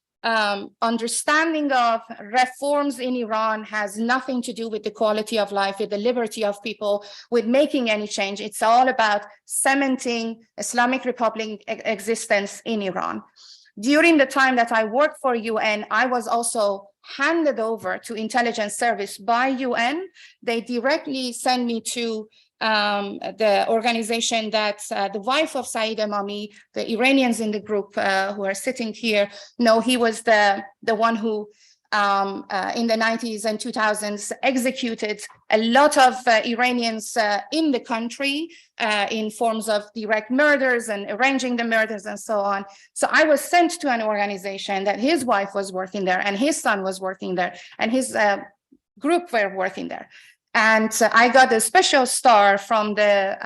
understanding of reforms in Iran has nothing to do with the quality of life, with the liberty of people, with making any change. It's all about cementing Islamic Republic existence in Iran. During the time that I worked for UN, I was also handed over to intelligence service by UN. They directly sent me to the organization that the wife of Saeed Emami, the Iranians in the group who are sitting here, know he was the one who in the 90s and 2000s executed a lot of Iranians in the country in forms of direct murders and arranging the murders and so on. So I was sent to an organization that his wife was working there and his son was working there and his group were working there. And I got a special star from the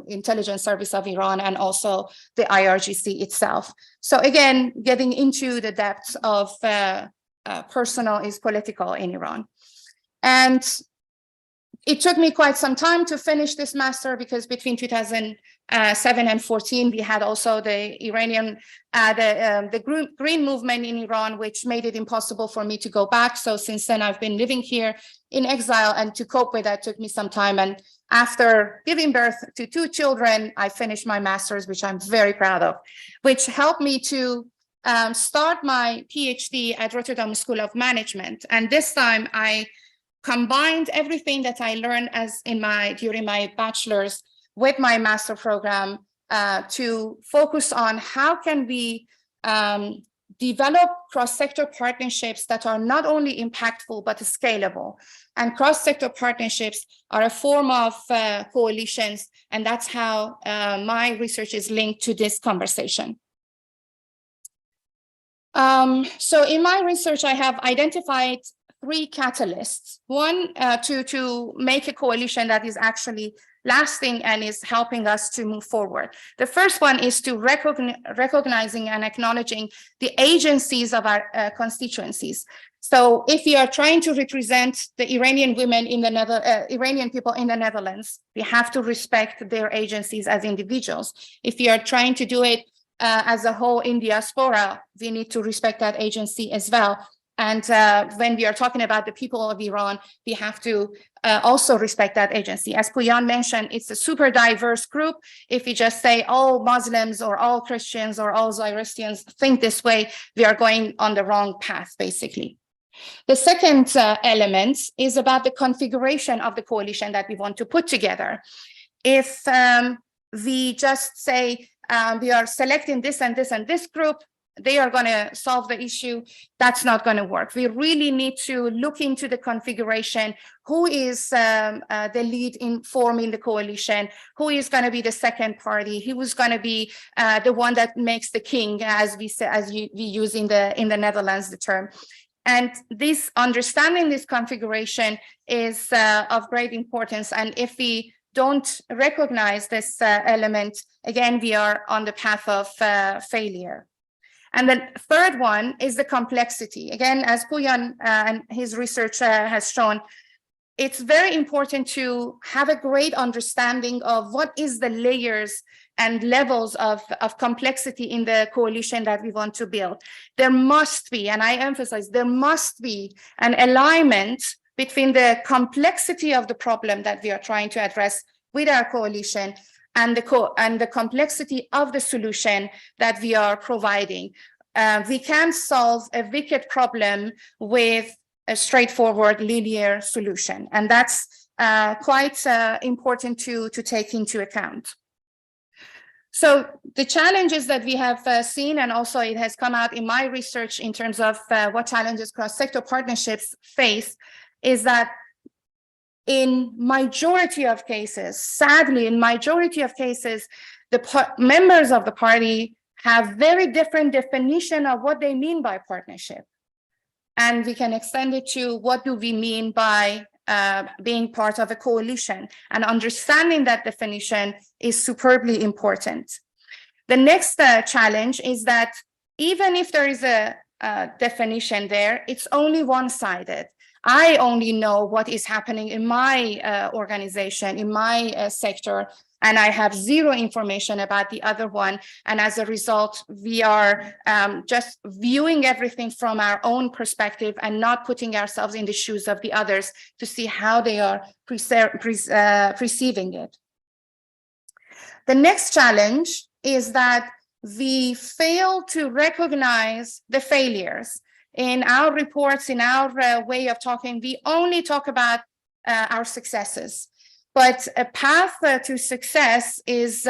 intelligence service of Iran and also the IRGC itself. So again, getting into the depths of personal is political in Iran. And It took me quite some time to finish this master because between 2007 and 14, we had also the Iranian, the Green Movement in Iran, which made it impossible for me to go back. So since then, I've been living here in exile, and to cope with that took me some time. And after giving birth to 2 children, I finished my master's, which I'm very proud of, which helped me to start my PhD at Rotterdam School of Management. And this time I combined everything that I learned during my bachelor's with my master program to focus on how can we develop cross-sector partnerships that are not only impactful but scalable. And cross-sector partnerships are a form of coalitions, and that's how my research is linked to this conversation. So in my research, I have identified 3 catalysts. One, to make a coalition that is actually lasting and is helping us to move forward. The first one is to recognizing and acknowledging the agencies of our constituencies. So if we are trying to represent the Iranian women in the Iranian people in the Netherlands, we have to respect their agencies as individuals. If we are trying to do it as a whole in diaspora, we need to respect that agency as well. And when we are talking about the people of Iran, we have to also respect that agency. As Puyan mentioned, it's a super diverse group. If we just say all Muslims or all Christians or all Zoroastrians think this way, we are going on the wrong path, basically. The second element is about the configuration of the coalition that we want to put together. If we just say we are selecting this and this and this group, they are going to solve the issue, that's not going to work. We really need to look into the configuration. Who is the lead in forming the coalition? Who is going to be the second party? Who is going to be the one that makes the king, as we say, we use in the Netherlands the term. And this understanding this configuration is of great importance. And if we don't recognize this element, again, we are on the path of failure. And the third one is the complexity. Again, as Puyan and his research has shown, it's very important to have a great understanding of what is the layers and levels of complexity in the coalition that we want to build. There must be, and I emphasize, there must be an alignment between the complexity of the problem that we are trying to address with our coalition and the complexity of the solution that we are providing. We can't solve a wicked problem with a straightforward linear solution, and that's quite important to take into account. So the challenges that we have seen, and also it has come out in my research in terms of what challenges cross-sector partnerships face, is that in majority of cases, sadly, in majority of cases, the members of the party have very different definition of what they mean by partnership. And we can extend it to what do we mean by being part of a coalition, and understanding that definition is superbly important. The next challenge is that even if there is a definition there, it's only one-sided. I only know what is happening in my organization, in my sector, and I have zero information about the other one. And as a result, we are just viewing everything from our own perspective and not putting ourselves in the shoes of the others to see how they are perceiving it. The next challenge is that we fail to recognize the failures. In our reports, in our way of talking, we only talk about our successes. But a path to success is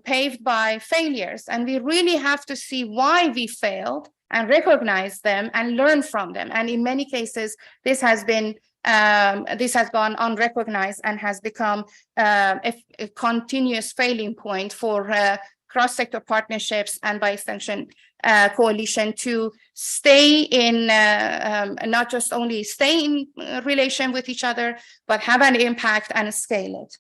paved by failures. And we really have to see why we failed and recognize them and learn from them. And in many cases, this has gone unrecognized and has become a continuous failing point for cross-sector partnerships and by extension coalition to stay in, not just only stay in relation with each other, but have an impact and scale it.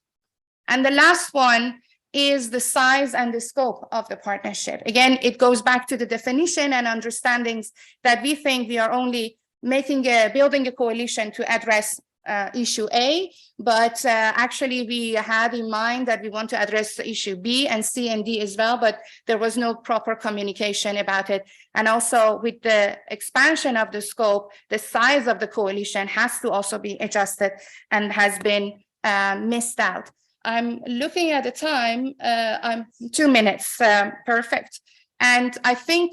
And the last one is the size and the scope of the partnership. Again, it goes back to the definition and understandings that we think we are only building a coalition to address issue A, but actually we had in mind that we want to address the issue B and C and D as well, but there was no proper communication about it. And also with the expansion of the scope, the size of the coalition has to also be adjusted and has been missed out. I'm looking at the time, I'm 2 minutes, perfect. And I think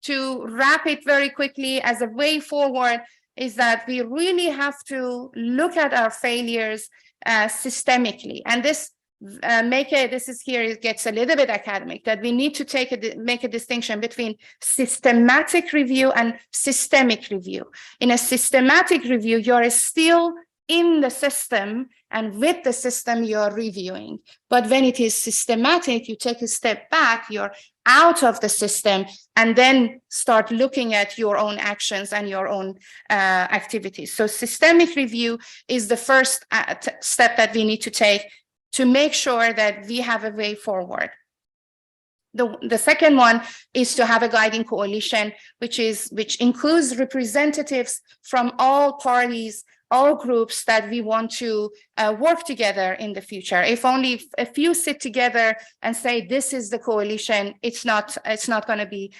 to wrap it very quickly as a way forward is that we really have to look at our failures systemically. And this it gets a little bit academic, that we need to make a distinction between systematic review and systemic review. In a systematic review, you're still in the system, and with the system you're reviewing. But when it is systematic, you take a step back, you're out of the system, and then start looking at your own actions and your own activities. So systemic review is the first step that we need to take to make sure that we have a way forward. The second one is to have a guiding coalition, which includes representatives from all parties, all groups that we want to work together in the future. If only a few sit together and say, this is the coalition, it's not going to be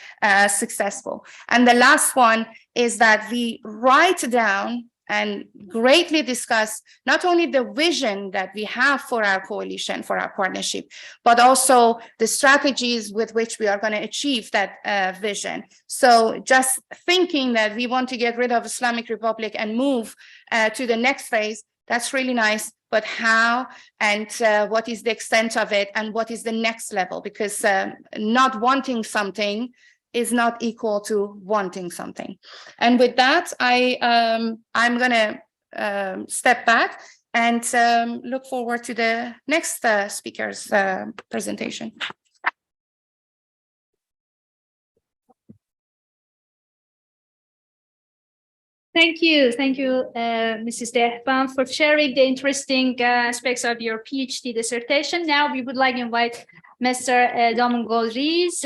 successful. And the last one is that we write down and greatly discuss not only the vision that we have for our coalition, for our partnership, but also the strategies with which we are going to achieve that vision. So just thinking that we want to get rid of Islamic Republic and move to the next phase, that's really nice, but how and what is the extent of it and what is the next level? Because not wanting something is not equal to wanting something. And with that, I'm gonna step back and look forward to the next speaker's presentation. Thank you, Mrs. Dehband, for sharing the interesting aspects of your PhD dissertation. Now we would like to invite Mr. Domingos,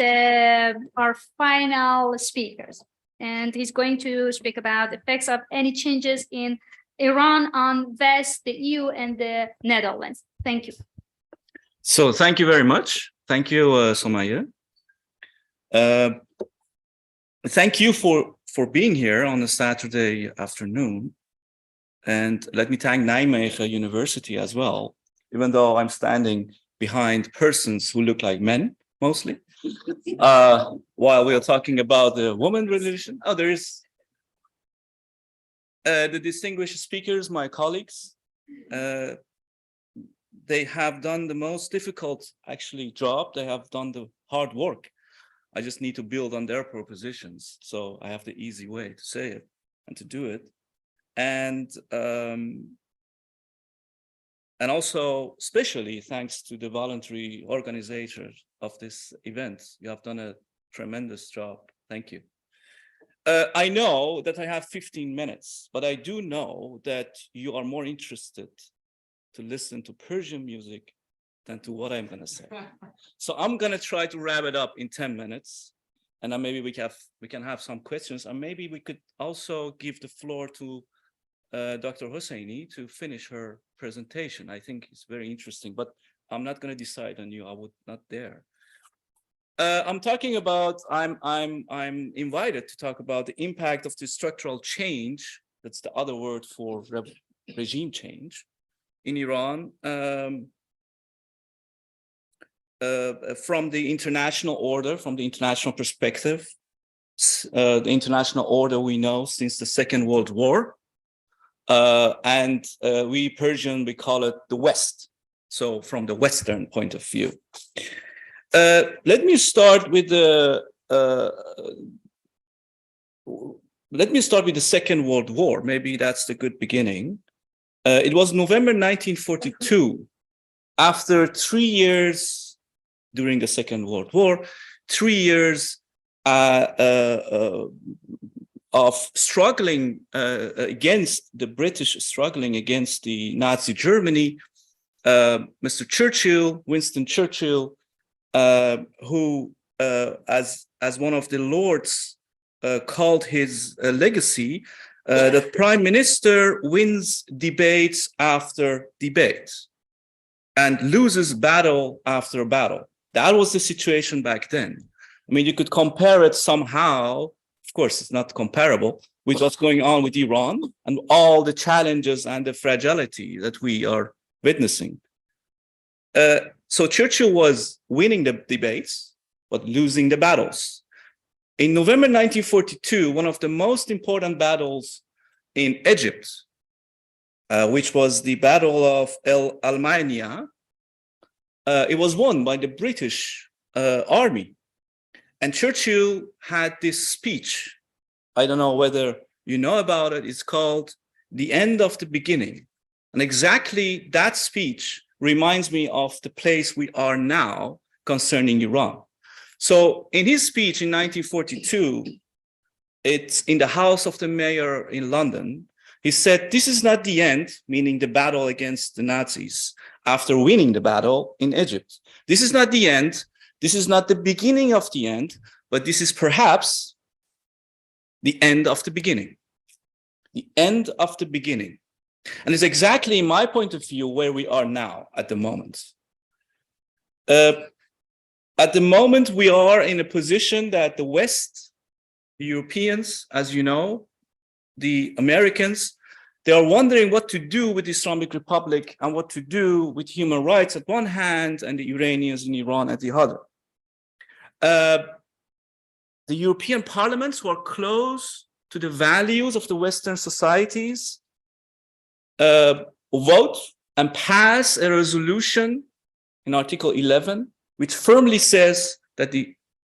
our final speakers, and he's going to speak about the effects of any changes in Iran on West, the EU, and the Netherlands. Thank you. So thank you very much. Thank you, Somaya. Thank you for being here on a Saturday afternoon. And let me thank Nijmegen University as well, even though I'm standing behind persons who look like men, mostly, while we are talking about the woman religion. Oh, there is the distinguished speakers, my colleagues. They have done the most difficult, actually, job. They have done the hard work. I just need to build on their propositions. So I have the easy way to say it and to do it. And also, especially thanks to the voluntary organizers of this event. You have done a tremendous job. Thank you. I know that I have 15 minutes, but I do know that you are more interested to listen to Persian music than to what I'm going to say. So I'm going to try to wrap it up in 10 minutes. And then maybe we can have some questions. And maybe we could also give the floor to Dr. Hosseini to finish her presentation. I think it's very interesting, but I'm not going to decide on you. I would not dare. I'm talking about, I'm invited to talk about the impact of the structural change. That's the other word for regime change in Iran. From the international order, from the international perspective, the international order we know since the Second World War, and we Persian, we call it the West. So from the Western point of view. Let me start with the Second World War. Maybe that's the good beginning. It was November 1942, after 3 years during the Second World War, 3 years of struggling against the British, struggling against the Nazi Germany. Mr. Churchill, Winston Churchill, who, as one of the lords called his legacy, The prime minister wins debates after debate and loses battle after battle. That was the situation back then. I mean, you could compare it somehow, of course, it's not comparable, with what's going on with Iran and all the challenges and the fragility that we are witnessing. So Churchill was winning the debates, but losing the battles. In November 1942, one of the most important battles in Egypt, which was the Battle of El Alamein, it was won by the British army. And Churchill had this speech. I don't know whether you know about it. It's called The End of the Beginning. And exactly that speech reminds me of the place we are now concerning Iran. So in his speech in 1942, it's in the House of the Mayor in London, he said, this is not the end, meaning the battle against the Nazis, after winning the battle in Egypt. This is not the end. This is not the beginning of the end, but this is perhaps the end of the beginning. The end of the beginning. And it's exactly, in my point of view, where we are now at the moment. At the moment, we are in a position that the West, the Europeans, as you know, the Americans, they are wondering what to do with the Islamic Republic and what to do with human rights at one hand and the Iranians in Iran at the other. The European parliaments who are close to the values of the Western societies vote and pass a resolution in Article 11, which firmly says that the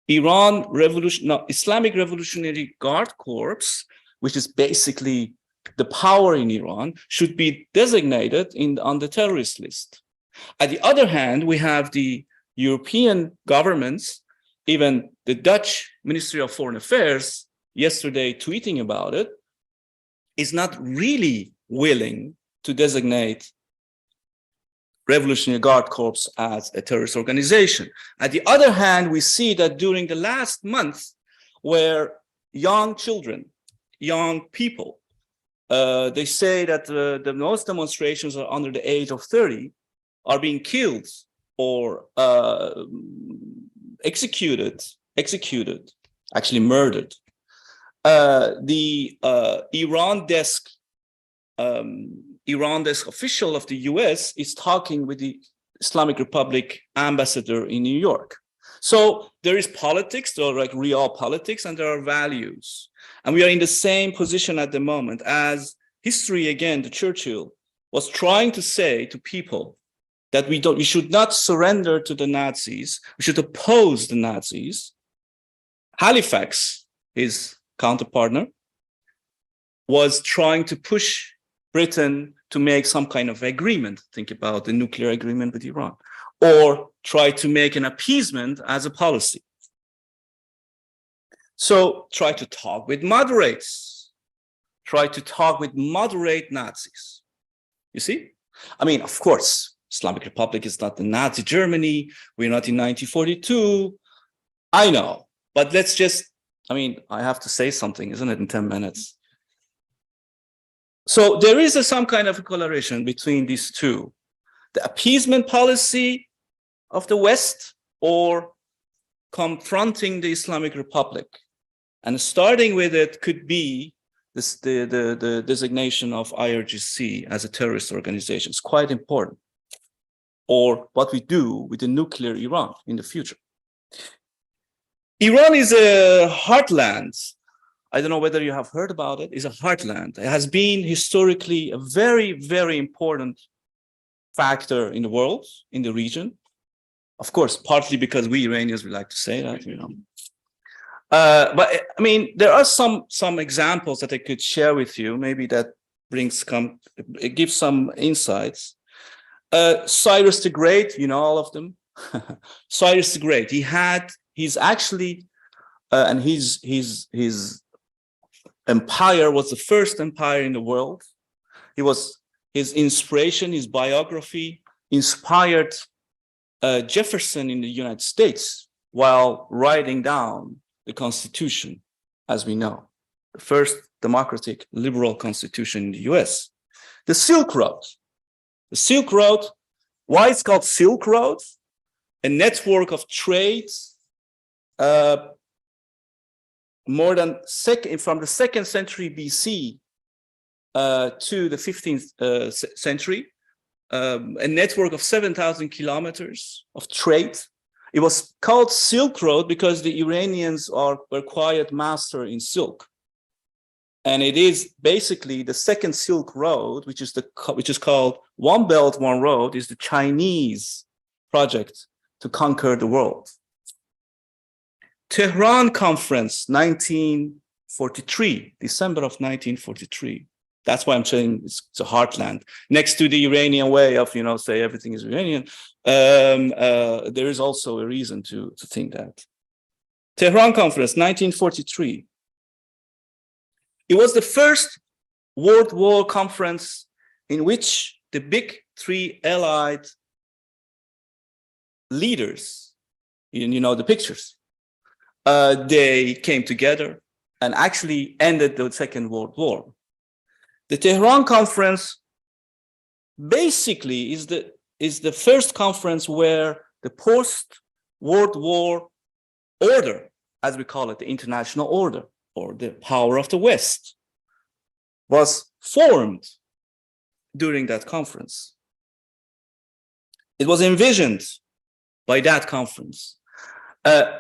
Islamic Revolutionary Guard Corps, which is basically the power in Iran, should be designated on the terrorist list. On the other hand, we have the European governments, even the Dutch Ministry of Foreign Affairs yesterday tweeting about it, is not really willing to designate Revolutionary Guard Corps as a terrorist organization. On the other hand, we see that during the last month, where young children, young people, they say that the most demonstrations are under the age of 30, are being killed or executed, actually murdered. The Iran desk official of the US is talking with the Islamic Republic ambassador in New York. So there is politics, there are like real politics, and there are values. And we are in the same position at the moment as history, again, the Churchill was trying to say to people that we should not surrender to the Nazis, we should oppose the Nazis. Halifax, his counterpartner, was trying to push Britain to make some kind of agreement, think about the nuclear agreement with Iran, or try to make an appeasement as a policy. So try to talk with moderates, try to talk with moderate Nazis. You see? I mean, of course, Islamic Republic is not the Nazi Germany. We're not in 1942. I know, but let's just, I mean, I have to say something, isn't it, in 10 minutes? So there is some kind of a correlation between these two. The appeasement policy of the West or confronting the Islamic Republic. And starting with it could be this, the designation of IRGC as a terrorist organization. It's quite important. Or what we do with the nuclear Iran in the future. Iran is a heartland. I don't know whether you have heard about it. It's a heartland. It has been historically a very, very important factor in the world, in the region. Of course, partly because we Iranians, we like to say that, you know. But I mean, there are some examples that I could share with you. Maybe that gives some insights. Cyrus the Great, you know all of them. Cyrus the Great. He's actually, and his empire was the first empire in the world. His inspiration, his biography inspired Jefferson in the United States while writing down the Constitution, as we know. the first democratic liberal constitution in the US. The Silk Road. The Silk Road, why it's called Silk Road? A network of trade more than from the 2nd century BC to the 15th century, a network of 7,000 kilometers of trade. It was called Silk Road because the Iranians were quite master in silk. And it is basically the second Silk Road, which is called One Belt, One Road, is the Chinese project to conquer the world. Tehran Conference, 1943, December of 1943. That's why I'm saying it's a heartland. Next to the Iranian way of, say everything is Iranian, there is also a reason to think that. Tehran Conference, 1943. It was the first World War conference in which the big three Allied leaders, you know the pictures, they came together and actually ended the Second World War. The Tehran Conference basically is the first conference where the post-World War order, as we call it, the international order, or the power of the West, was formed during that conference. It was envisioned by that conference.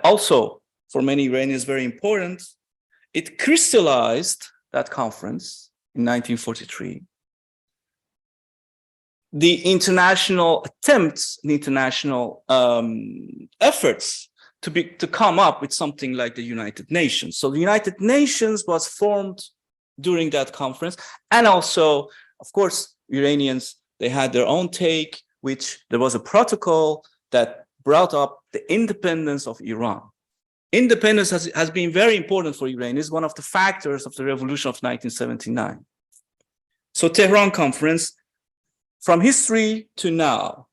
Also, for many Iranians, very important, it crystallized that conference in 1943. The international attempts, the international efforts to come up with something like the United Nations. So the United Nations was formed during that conference. And also, of course, Iranians, they had their own take, which there was a protocol that brought up the independence of Iran. Independence has been very important for Iranians, one of the factors of the revolution of 1979. So Tehran Conference, from history to now,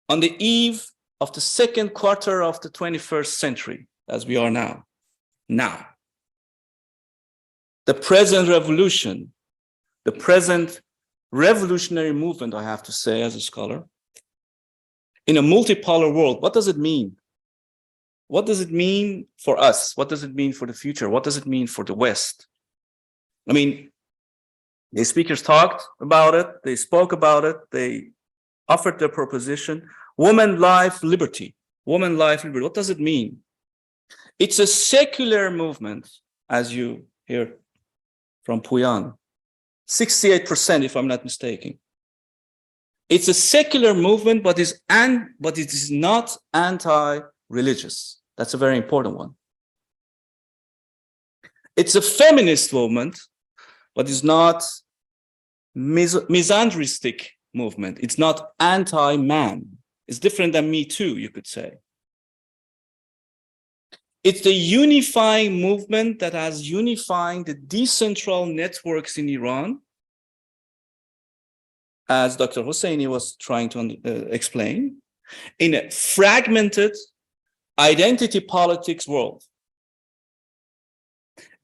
on the eve of the second quarter of the 21st century, as we are now. The present revolution, the present revolutionary movement, I have to say as a scholar, in a multipolar world, what does it mean? What does it mean for us? What does it mean for the future? What does it mean for the West? I mean, the speakers talked about it, they spoke about it, they offered their proposition. Woman, life, liberty. Woman, life, liberty. What does it mean? It's a secular movement, as you hear from Puyan. 68%, if I'm not mistaken. It's a secular movement, but it is not anti-religious. That's a very important one. It's a feminist movement, but it's not misogynistic movement. It's not anti-man. It's different than Me Too, you could say. It's the unifying movement that has unifying the decentral networks in Iran, as Dr. Hosseini was trying to explain, in a fragmented identity politics world.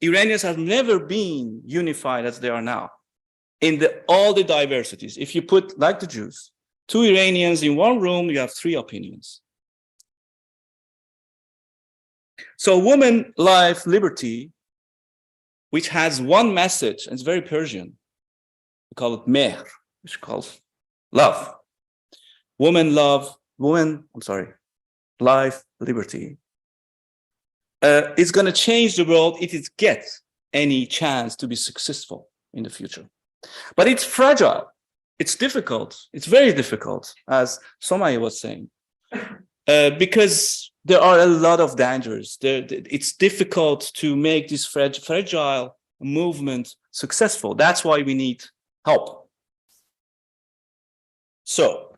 Iranians have never been unified as they are now in all the diversities. If you put, like the Jews, 2 Iranians in one room, you have 3 opinions. So woman, life, liberty, which has one message, and it's very Persian. We call it mehr, which calls love. Life, liberty. It's going to change the world if it gets any chance to be successful in the future. But it's fragile. It's difficult. It's very difficult, as Somaya was saying, because there are a lot of dangers. It's difficult to make this fragile movement successful. That's why we need help. So,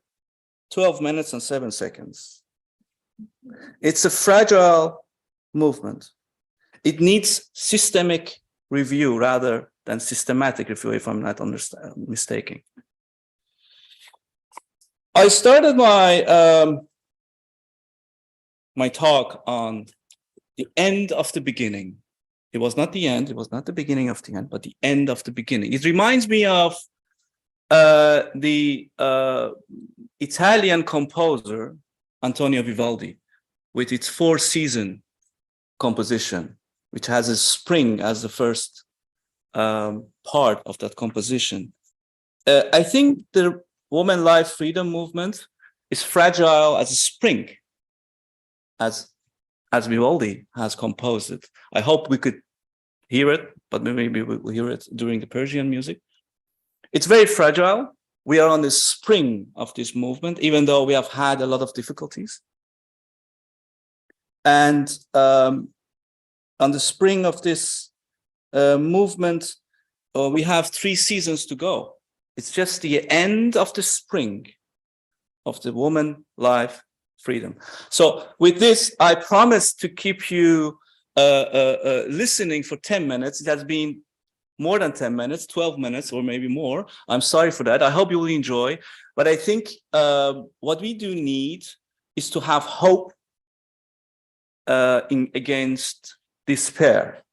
12 minutes and 7 seconds. It's a fragile movement. It needs systemic review rather than systematic review, if I'm not mistaken. I started my talk on the end of the beginning. It was not the end. It was not the beginning of the end, but the end of the beginning. It reminds me of the Italian composer Antonio Vivaldi with its four-season composition, which has a spring as the first part of that composition. I think the woman life freedom movement is fragile as a spring, as Vivaldi has composed it. I hope we could hear it, but maybe we'll hear it during the Persian music. It's very fragile. We are on the spring of this movement, even though we have had a lot of difficulties. And on the spring of this movement, we have 3 seasons to go. It's just the end of the spring of the woman life freedom. So with this, I promise to keep you listening for 10 minutes. It has been more than 10 minutes, 12 minutes, or maybe more. I'm sorry for that. I hope you will enjoy. But I think what we do need is to have hope against despair.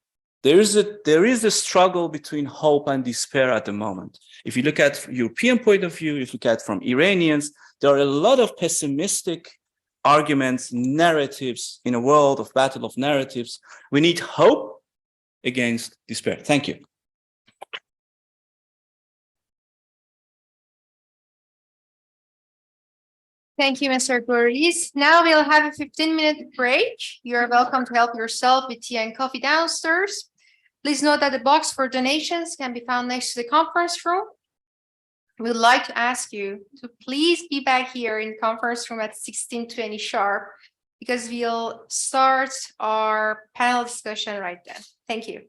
There is a struggle between hope and despair at the moment. If you look at European point of view, if you look at from Iranians, there are a lot of pessimistic arguments, narratives in a world of battle of narratives. We need hope against despair. Thank you. Thank you, Mr. Gouris. Now we'll have a 15-minute break. You're welcome to help yourself with tea and coffee downstairs. Please note that the box for donations can be found next to the conference room. We'd like to ask you to please be back here in the conference room at 16:20 sharp, because we'll start our panel discussion right then. Thank you.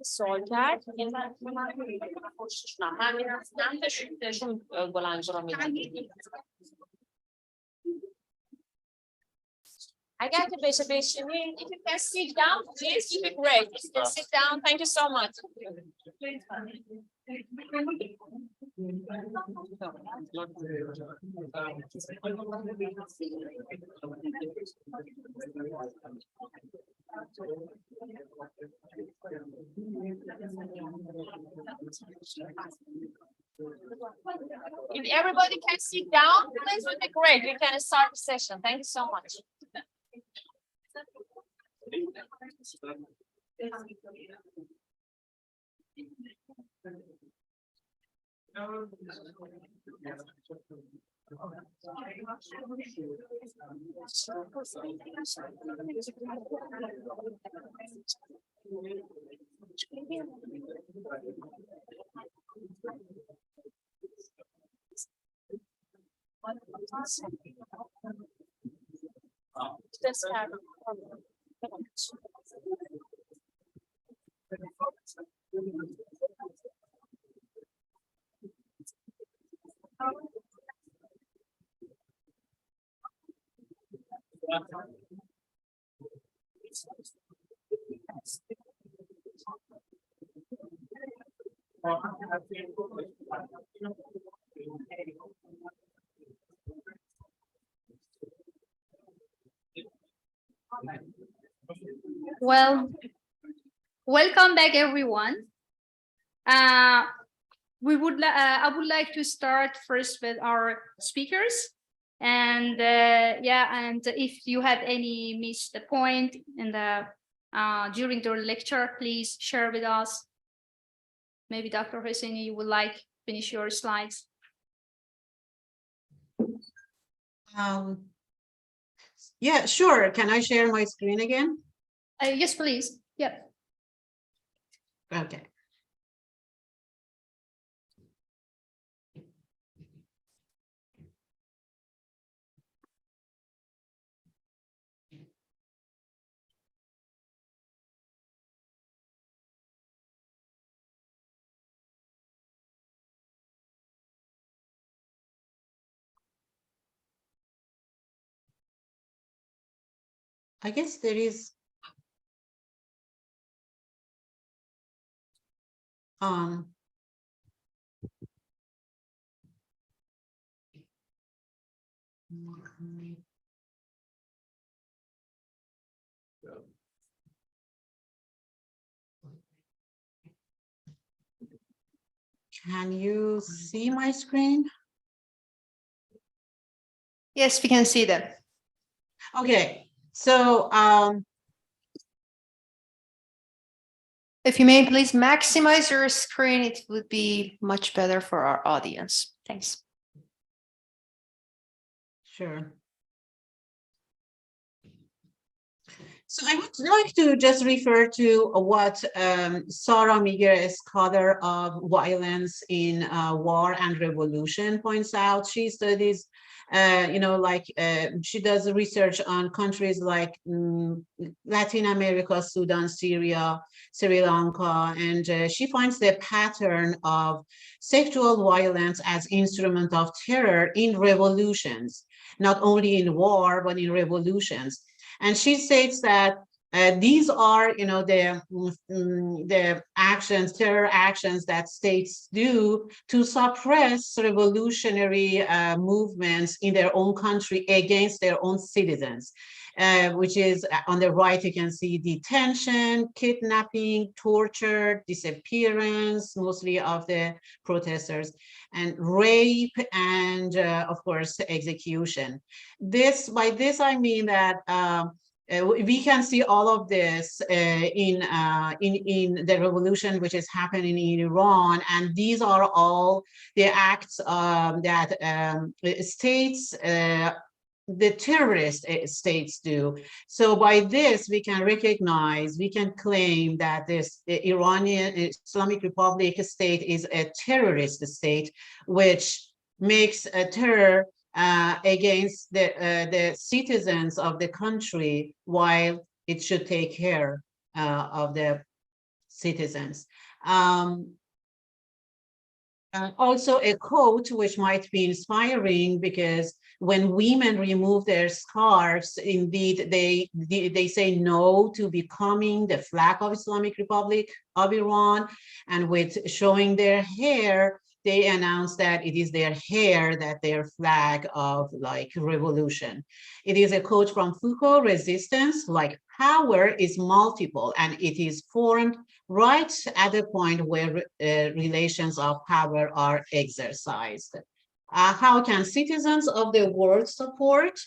سوال کرد من نمیدونم بلنجا رو میدونم اگر که بشه بشینید if you can sit down please you'd be great if you can sit down thank you so much If everybody can sit down, please would be great. We can start the session. Thank you so much. Well, welcome back, everyone. I would like to start first with our speakers, and and if you have any missed the point in the during their lecture, please share with us. Maybe Dr. Hosseini, you would like to finish your slides. Yeah, sure. Can I share my screen again? Yes, please. Yeah. Okay. I guess there is can you see my screen? Yes, we can see them. Okay, so If you may please maximize your screen, it would be much better for our audience. Thanks. sure. So I would like to just refer to what Sarah Miguel, a scholar of violence in war and revolution, points out. She studies, she does research on countries like Latin America, Sudan, Syria, Sri Lanka, and she finds the pattern of sexual violence as instrument of terror in revolutions, not only in war, but in revolutions. And she states that these are, the actions, terror actions that states do to suppress revolutionary movements in their own country against their own citizens, which is on the right, you can see detention, kidnapping, torture, disappearance, mostly of the protesters, and rape, and of course, execution. By this, I mean that we can see all of this in the revolution which is happening in Iran, and these are all the acts that states, the terrorist states do. So by this, we can recognize, we can claim that this Iranian Islamic Republic state is a terrorist state, which makes a terror against the citizens of the country, while it should take care of the citizens. Also a quote which might be inspiring, because when women remove their scarves, indeed they say no to becoming the flag of Islamic Republic of Iran, and with showing their hair, they announce that it is their hair that their flag of like revolution. It is a quote from Foucault: resistance, like power, is multiple, and it is formed right at the point where relations of power are exercised. How can citizens of the world support?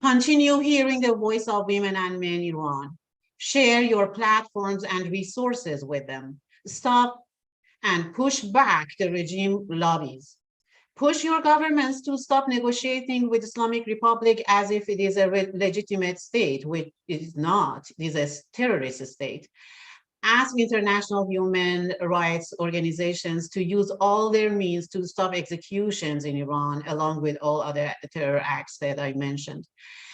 Continue hearing the voice of women and men in Iran. Share your platforms and resources with them. Stop and push back the regime lobbies. Push your governments to stop negotiating with Islamic Republic as if it is a legitimate state, which it is not. It is a terrorist state. Ask international human rights organizations to use all their means to stop executions in Iran, along with all other terror acts that I mentioned.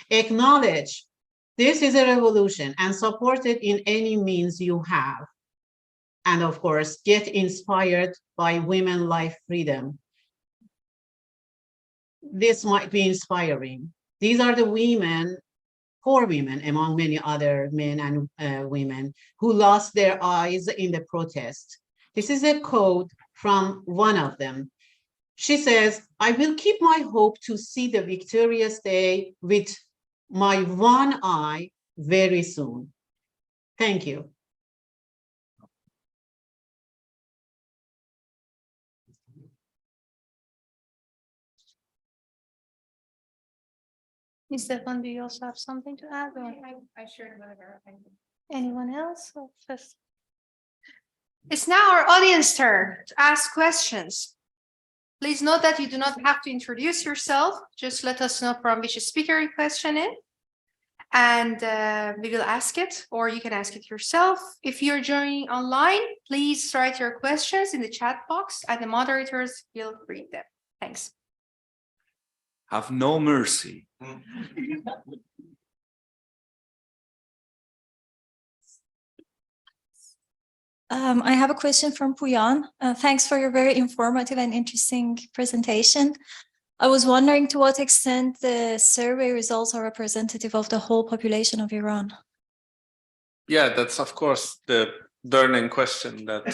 Acknowledge this is a revolution and support it in any means you have. And of course, get inspired by women life freedom. This might be inspiring. These are the women, 4 women among many other men and women, who lost their eyes in the protest. This is a quote from one of them. She says, "I will keep my hope to see the victorious day with my one eye very soon." Thank you. Ms. Stefan, do you also have something to add? Or? I shared with her. Anyone else? It's now our audience turn to ask questions. Please note that you do not have to introduce yourself. Just let us know from which speaker your question is, and we will ask it, or you can ask it yourself. If you're joining online, please write your questions in the chat box, and the moderators will read them. Thanks. Have no mercy. I have a question from Puyan. Thanks for your very informative and interesting presentation. I was wondering to what extent the survey results are representative of the whole population of Iran. Yeah, that's of course the burning question that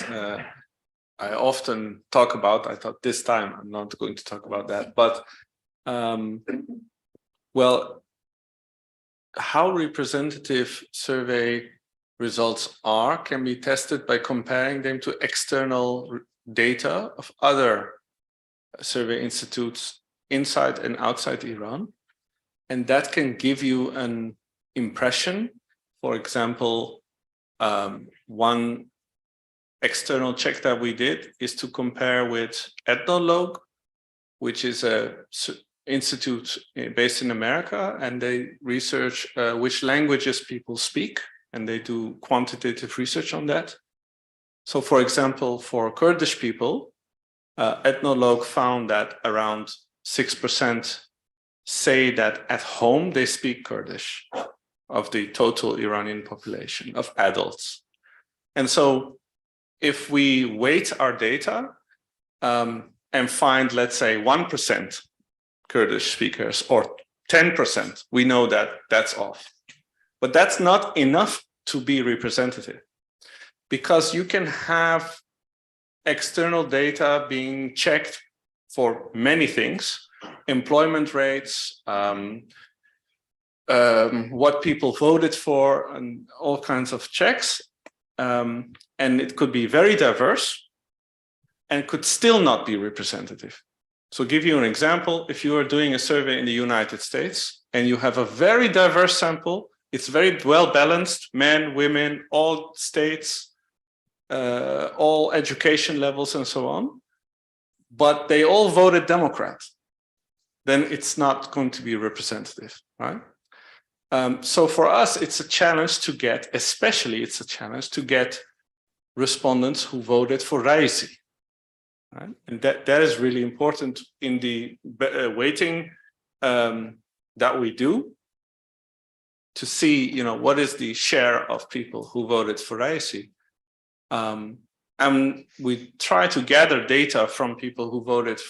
I often talk about. I thought this time I'm not going to talk about that, but well, how representative survey results are can be tested by comparing them to external data of other survey institutes inside and outside Iran. And that can give you an impression. For example, one external check that we did is to compare with Ethnologue, which is an institute based in America, and they research which languages people speak, and they do quantitative research on that. So for example, for Kurdish people, Ethnologue found that around 6% say that at home they speak Kurdish of the total Iranian population of adults. And so if we weight our data and find, let's say, 1% Kurdish speakers or 10%, we know that that's off. But that's not enough to be representative, because you can have external data being checked for many things, employment rates, what people voted for, and all kinds of checks. And it could be very diverse and could still not be representative. So give you an example, if you are doing a survey in the United States and you have a very diverse sample, it's very well balanced, men, women, all states, all education levels and so on, but they all voted Democrat, then it's not going to be representative, right? So for us, it's a challenge to get, especially it's a challenge to get respondents who voted for Raisi. Right? And that is really important in the weighting that we do to see, you know, what is the share of people who voted for Raisi. And we try to gather data from people who voted,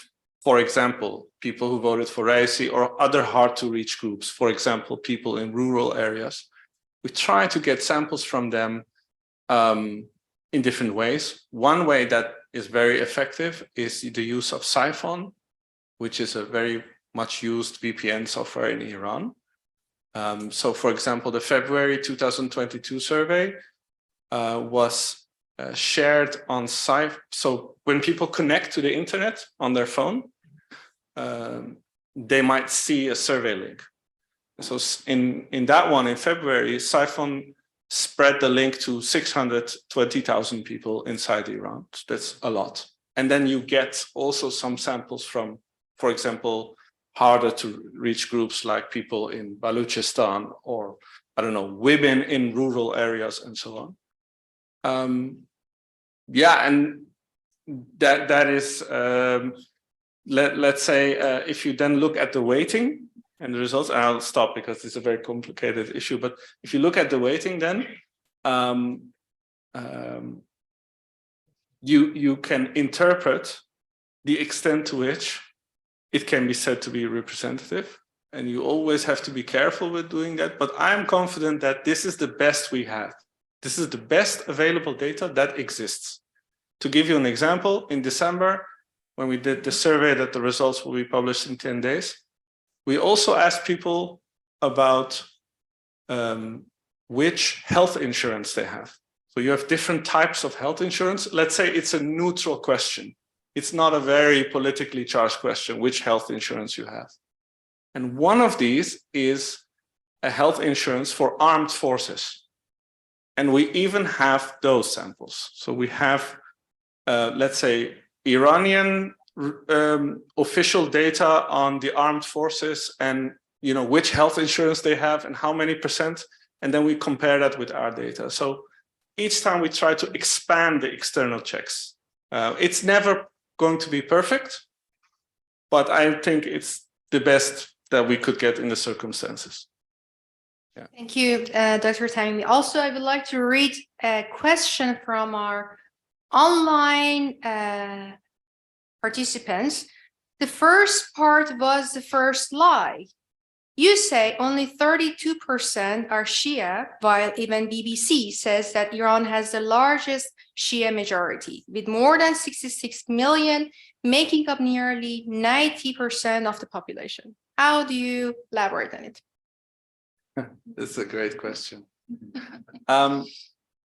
for example, people who voted for Raisi or other hard to reach groups, for example, people in rural areas. We try to get samples from them in different ways. One way that is very effective is the use of Siphon, which is a very much used VPN software in Iran. So for example, the February 2022 survey was shared on Siphon. So when people connect to the internet on their phone, they might see a survey link. So in that one in February, Siphon spread the link to 620,000 people inside Iran. That's a lot. And then you get also some samples from, for example, harder to reach groups like people in Baluchistan or, I don't know, women in rural areas and so on. Yeah, and that is, let's say, if you then look at the weighting, and the results, and I'll stop because it's a very complicated issue, but if you look at the weighting then, you can interpret the extent to which it can be said to be representative. And you always have to be careful with doing that. But I'm confident that this is the best we have. This is the best available data that exists. To give you an example, in December, when we did the survey that the results will be published in 10 days, we also asked people about which health insurance they have. So you have different types of health insurance. Let's say it's a neutral question. It's not a very politically charged question, which health insurance you have. And one of these is a health insurance for armed forces. And we even have those samples. So we have, let's say, Iranian official data on the armed forces and, you know, which health insurance they have and how many %. And then we compare that with our data. So each time we try to expand the external checks. It's never going to be perfect, but I think it's the best that we could get in the circumstances. Yeah. Thank you, Dr. Tamimi. Also, I would like to read a question from our online participants. The first part was the first lie. You say only 32% are Shia, while even BBC says that Iran has the largest Shia majority, with more than 66 million, making up nearly 90% of the population. How do you elaborate on it? That's a great question.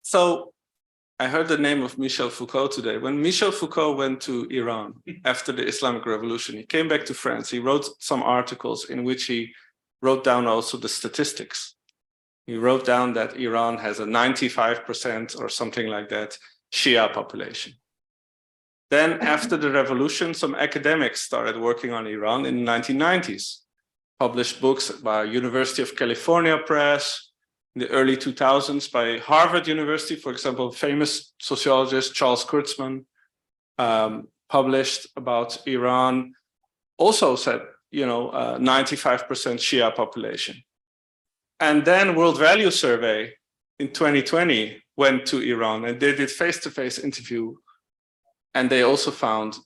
So I heard the name of Michel Foucault today. When Michel Foucault went to Iran after the Islamic Revolution, he came back to France. He wrote some articles in which he wrote down also the statistics. He wrote down that Iran has a 95% or something like that Shia population. Then after the revolution, some academics started working on Iran in the 1990s, published books by University of California Press, in the early 2000s by Harvard University, for example, famous sociologist Charles Kurtzman published about Iran, also said, 95% Shia population. And then World Value Survey in 2020 went to Iran and they did face-to-face interview. And they also found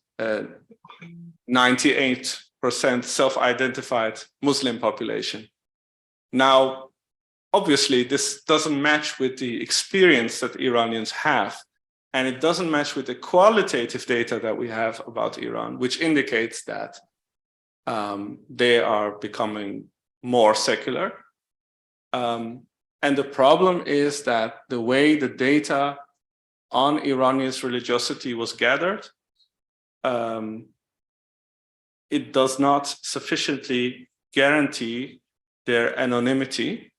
98% self-identified Muslim population. Now, obviously, this doesn't match with the experience that Iranians have. And it doesn't match with the qualitative data that we have about Iran, which indicates that they are becoming more secular. And the problem is that the way the data on Iranians' religiosity was gathered it does not sufficiently guarantee their anonymity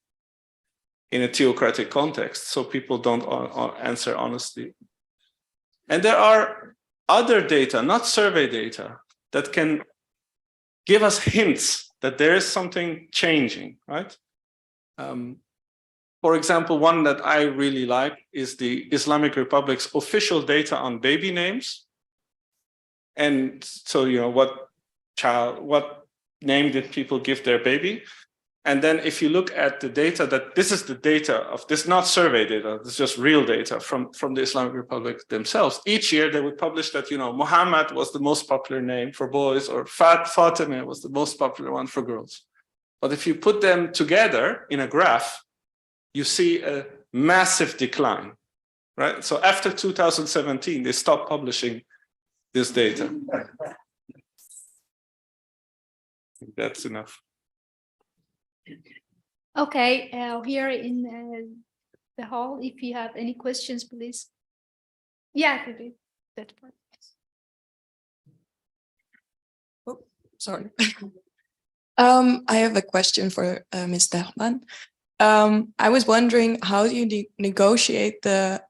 in a theocratic context, so people don't answer honestly. And there are other data, not survey data, that can give us hints that there is something changing, right? For example, one that I really like is the Islamic Republic's official data on baby names. And so, you know, what name did people give their baby? And then if you look at the data, that this is the data of this, not survey data, this is just real data from the Islamic Republic themselves. Each year they would publish that, you know, Muhammad was the most popular name for boys, or Fatima was the most popular one for girls. But if you put them together in a graph, you see a massive decline, right? So after 2017, they stopped publishing this data. That's enough. Okay, here in the hall, if you have any questions, please. Yeah, that part. Oh, sorry. I have a question for Ms. Derman. I was wondering, how do you negotiate the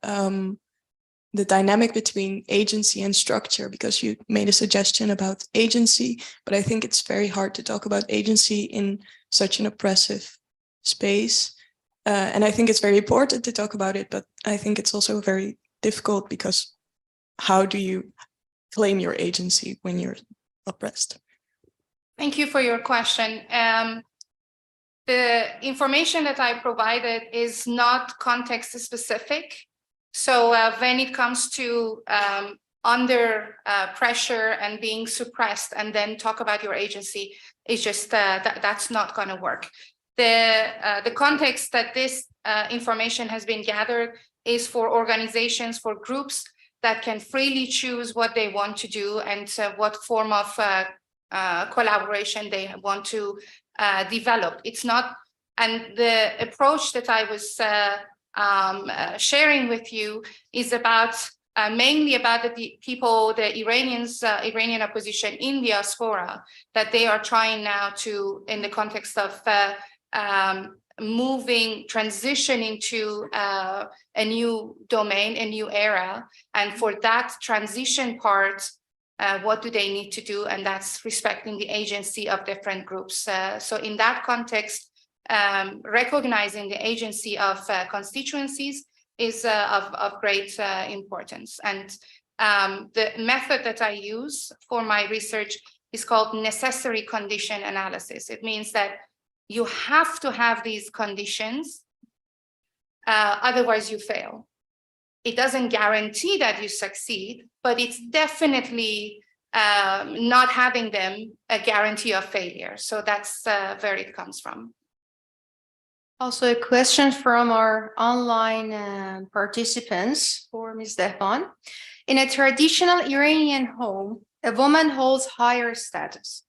dynamic between agency and structure? Because you made a suggestion about agency, but I think it's very hard to talk about agency in such an oppressive space. And I think it's very important to talk about it, but I think it's also very difficult, because how do you claim your agency when you're oppressed? Thank you for your question. The information that I provided is not context specific. So when it comes to under pressure and being suppressed and then talk about your agency, it's just that's not going to work. The context that this information has been gathered is for organizations, for groups that can freely choose what they want to do and what form of collaboration they want to develop. It's not, and the approach that I was sharing with you is about mainly about the people, the Iranian opposition in diaspora, that they are trying now to, in the context of transitioning to a new domain, a new era. And for that transition part, what do they need to do? And that's respecting the agency of different groups. So in that context, recognizing the agency of constituencies is of great importance. And the method that I use for my research is called necessary condition analysis. It means that you have to have these conditions, otherwise you fail. It doesn't guarantee that you succeed, but it's definitely not having them a guarantee of failure. So that's where it comes from. Also a question from our online participants for Ms. Dehban. In a traditional Iranian home, a woman holds higher status.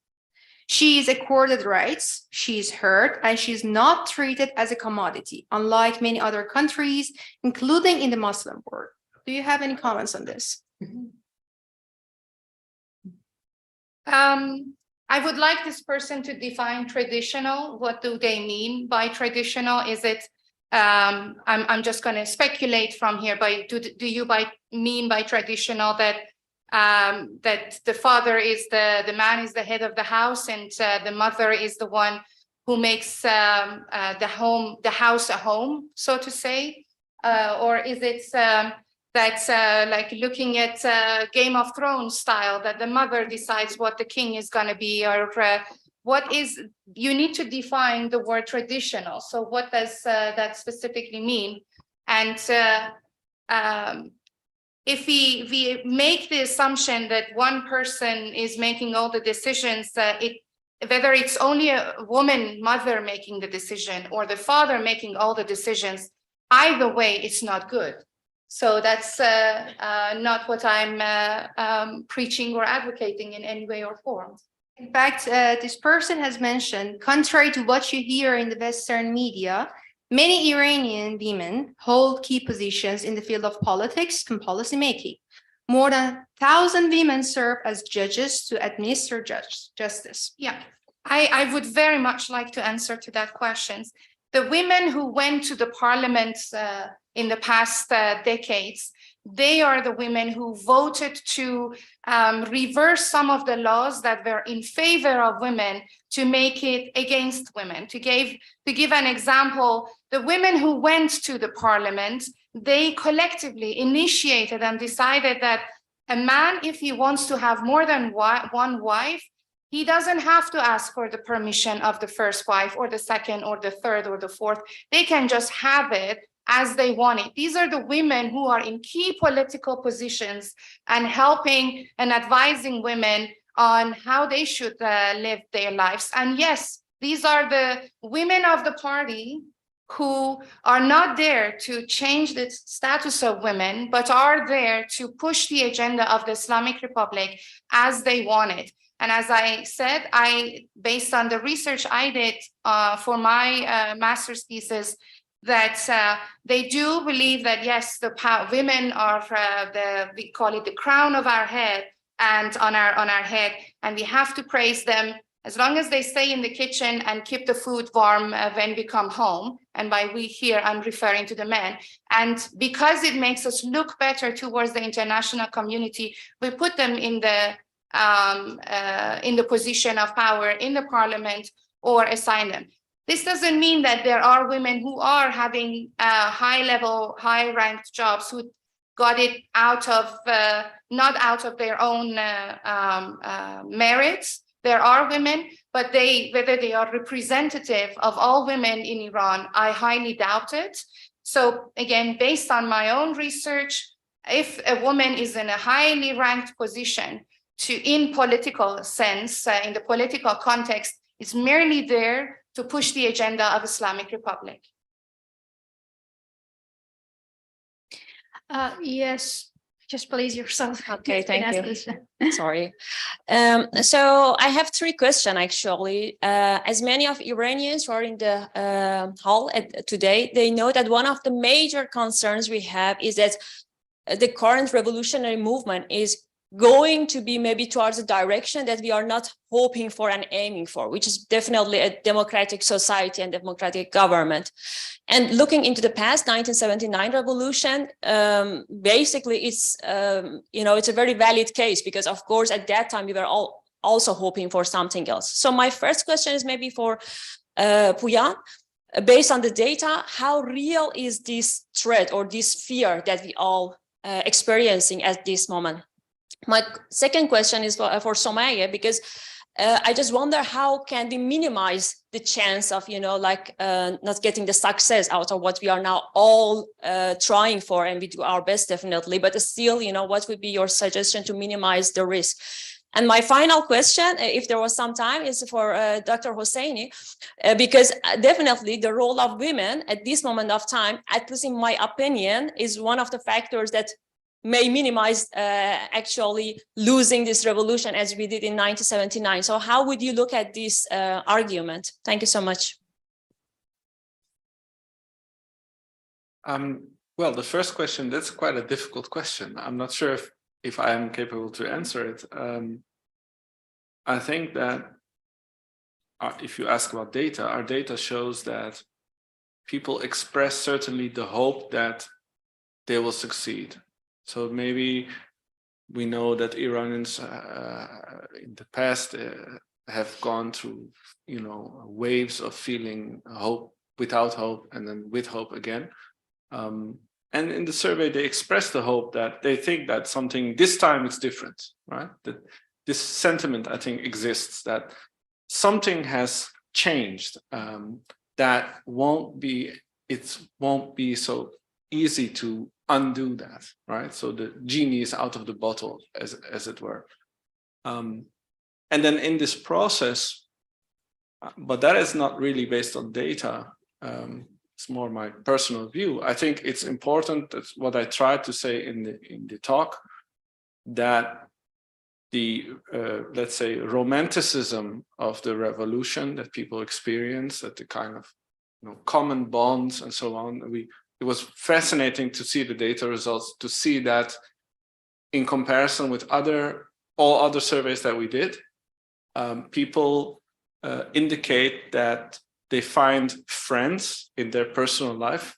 She is accorded rights, she is heard, and she is not treated as a commodity, unlike many other countries, including in the Muslim world. Do you have any comments on this? I would like this person to define traditional. What do they mean by traditional? Is it, I'm just going to speculate from here, do you mean by traditional that that the father is the man is the head of the house, and the mother is the one who makes the house a home, so to say? Or is it that's like looking at Game of Thrones style, that the mother decides what the king is going to be? Or what is, you need to define the word traditional. So what does that specifically mean? And if we make the assumption that one person is making all the decisions, whether it's only a woman, mother making the decision, or the father making all the decisions, either way, it's not good. So that's not what I'm preaching or advocating in any way or form. In fact, this person has mentioned, contrary to what you hear in the Western media, many Iranian women hold key positions in the field of politics and policymaking. More than 1,000 women serve as judges to administer justice. Yeah, I would very much like to answer to that question. The women who went to the parliament in the past decades, they are the women who voted to reverse some of the laws that were in favor of women to make it against women. To give an example, the women who went to the parliament, they collectively initiated and decided that a man, if he wants to have more than one wife, he doesn't have to ask for the permission of the first wife or the second or the third or the fourth. They can just have it as they want it. These are the women who are in key political positions and helping and advising women on how they should live their lives. And yes, these are the women of the party who are not there to change the status of women, but are there to push the agenda of the Islamic Republic as they want it. And as I said, based on the research I did for my master's thesis, that they do believe that yes, women are we call it the crown of our head and on our head, and we have to praise them as long as they stay in the kitchen and keep the food warm when we come home. And by we here, I'm referring to the men. And because it makes us look better towards the international community, we put them in the position of power in the parliament or assign them. This doesn't mean that there are women who are having high-level, high-ranked jobs who got it out of, not out of their own merits. There are women, but whether they are representative of all women in Iran, I highly doubt it. So again, based on my own research, if a woman is in a highly ranked position in political sense, in the political context, is merely there to push the agenda of Islamic Republic. Yes, just please yourself. Okay, thank you. you. Sorry. So I have 3 questions actually. As many of Iranians who are in the hall today, they know that one of the major concerns we have is that the current revolutionary movement is going to be maybe towards a direction that we are not hoping for and aiming for, which is definitely a democratic society and democratic government. And looking into the past 1979 revolution, basically it's, it's a very valid case because of course at that time we were all also hoping for something else. So my first question is maybe for Puyan. Based on the data, how real is this threat or this fear that we all experiencing at this moment? My second question is for Somalia, because I just wonder how can we minimize the chance of, not getting the success out of what we are now all trying for, and we do our best definitely, but still, what would be your suggestion to minimize the risk? And my final question, if there was some time, is for Dr. Hosseini, because definitely the role of women at this moment of time, at least in my opinion, is one of the factors that may minimize actually losing this revolution as we did in 1979. So how would you look at this argument? Thank you so much. Well, the first question, that's quite a difficult question. I'm not sure if I am capable to answer it. I think that if you ask about data, our data shows that people express certainly the hope that they will succeed. So maybe we know that Iranians in the past have gone through, waves of feeling hope, without hope, and then with hope again. And in the survey, they express the hope that they think that something, this time it's different, right? That this sentiment, I think, exists, that something has changed, that won't be so easy to undo that, right? So the genie is out of the bottle, as it were. And then in this process, but that is not really based on data. It's more my personal view. I think it's important, that's what I tried to say in the talk, that the let's say romanticism of the revolution that people experience, that the kind of common bonds and so on, it was fascinating to see the data results, to see that in comparison with all other surveys that we did, people indicate that they find friends in their personal life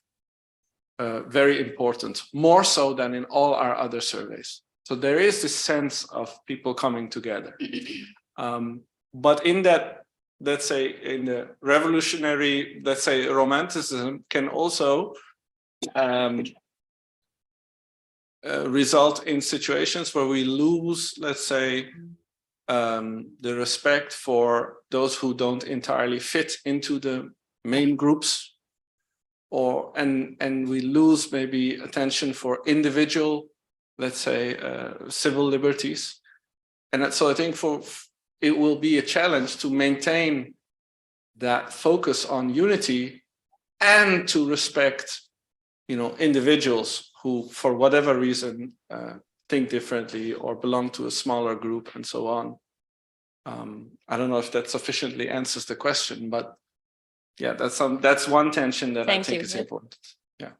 very important, more so than in all our other surveys. So there is this sense of people coming together. But in that, let's say, in the revolutionary, let's say, romanticism can also result in situations where we lose, let's say, the respect for those who don't entirely fit into the main groups, and we lose maybe attention for individual, let's say, civil liberties. And so I think it will be a challenge to maintain that focus on unity and to respect, individuals who, for whatever reason, think differently or belong to a smaller group and so on. I don't know if that sufficiently answers the question, but yeah, that's one tension that I think is important. Yeah.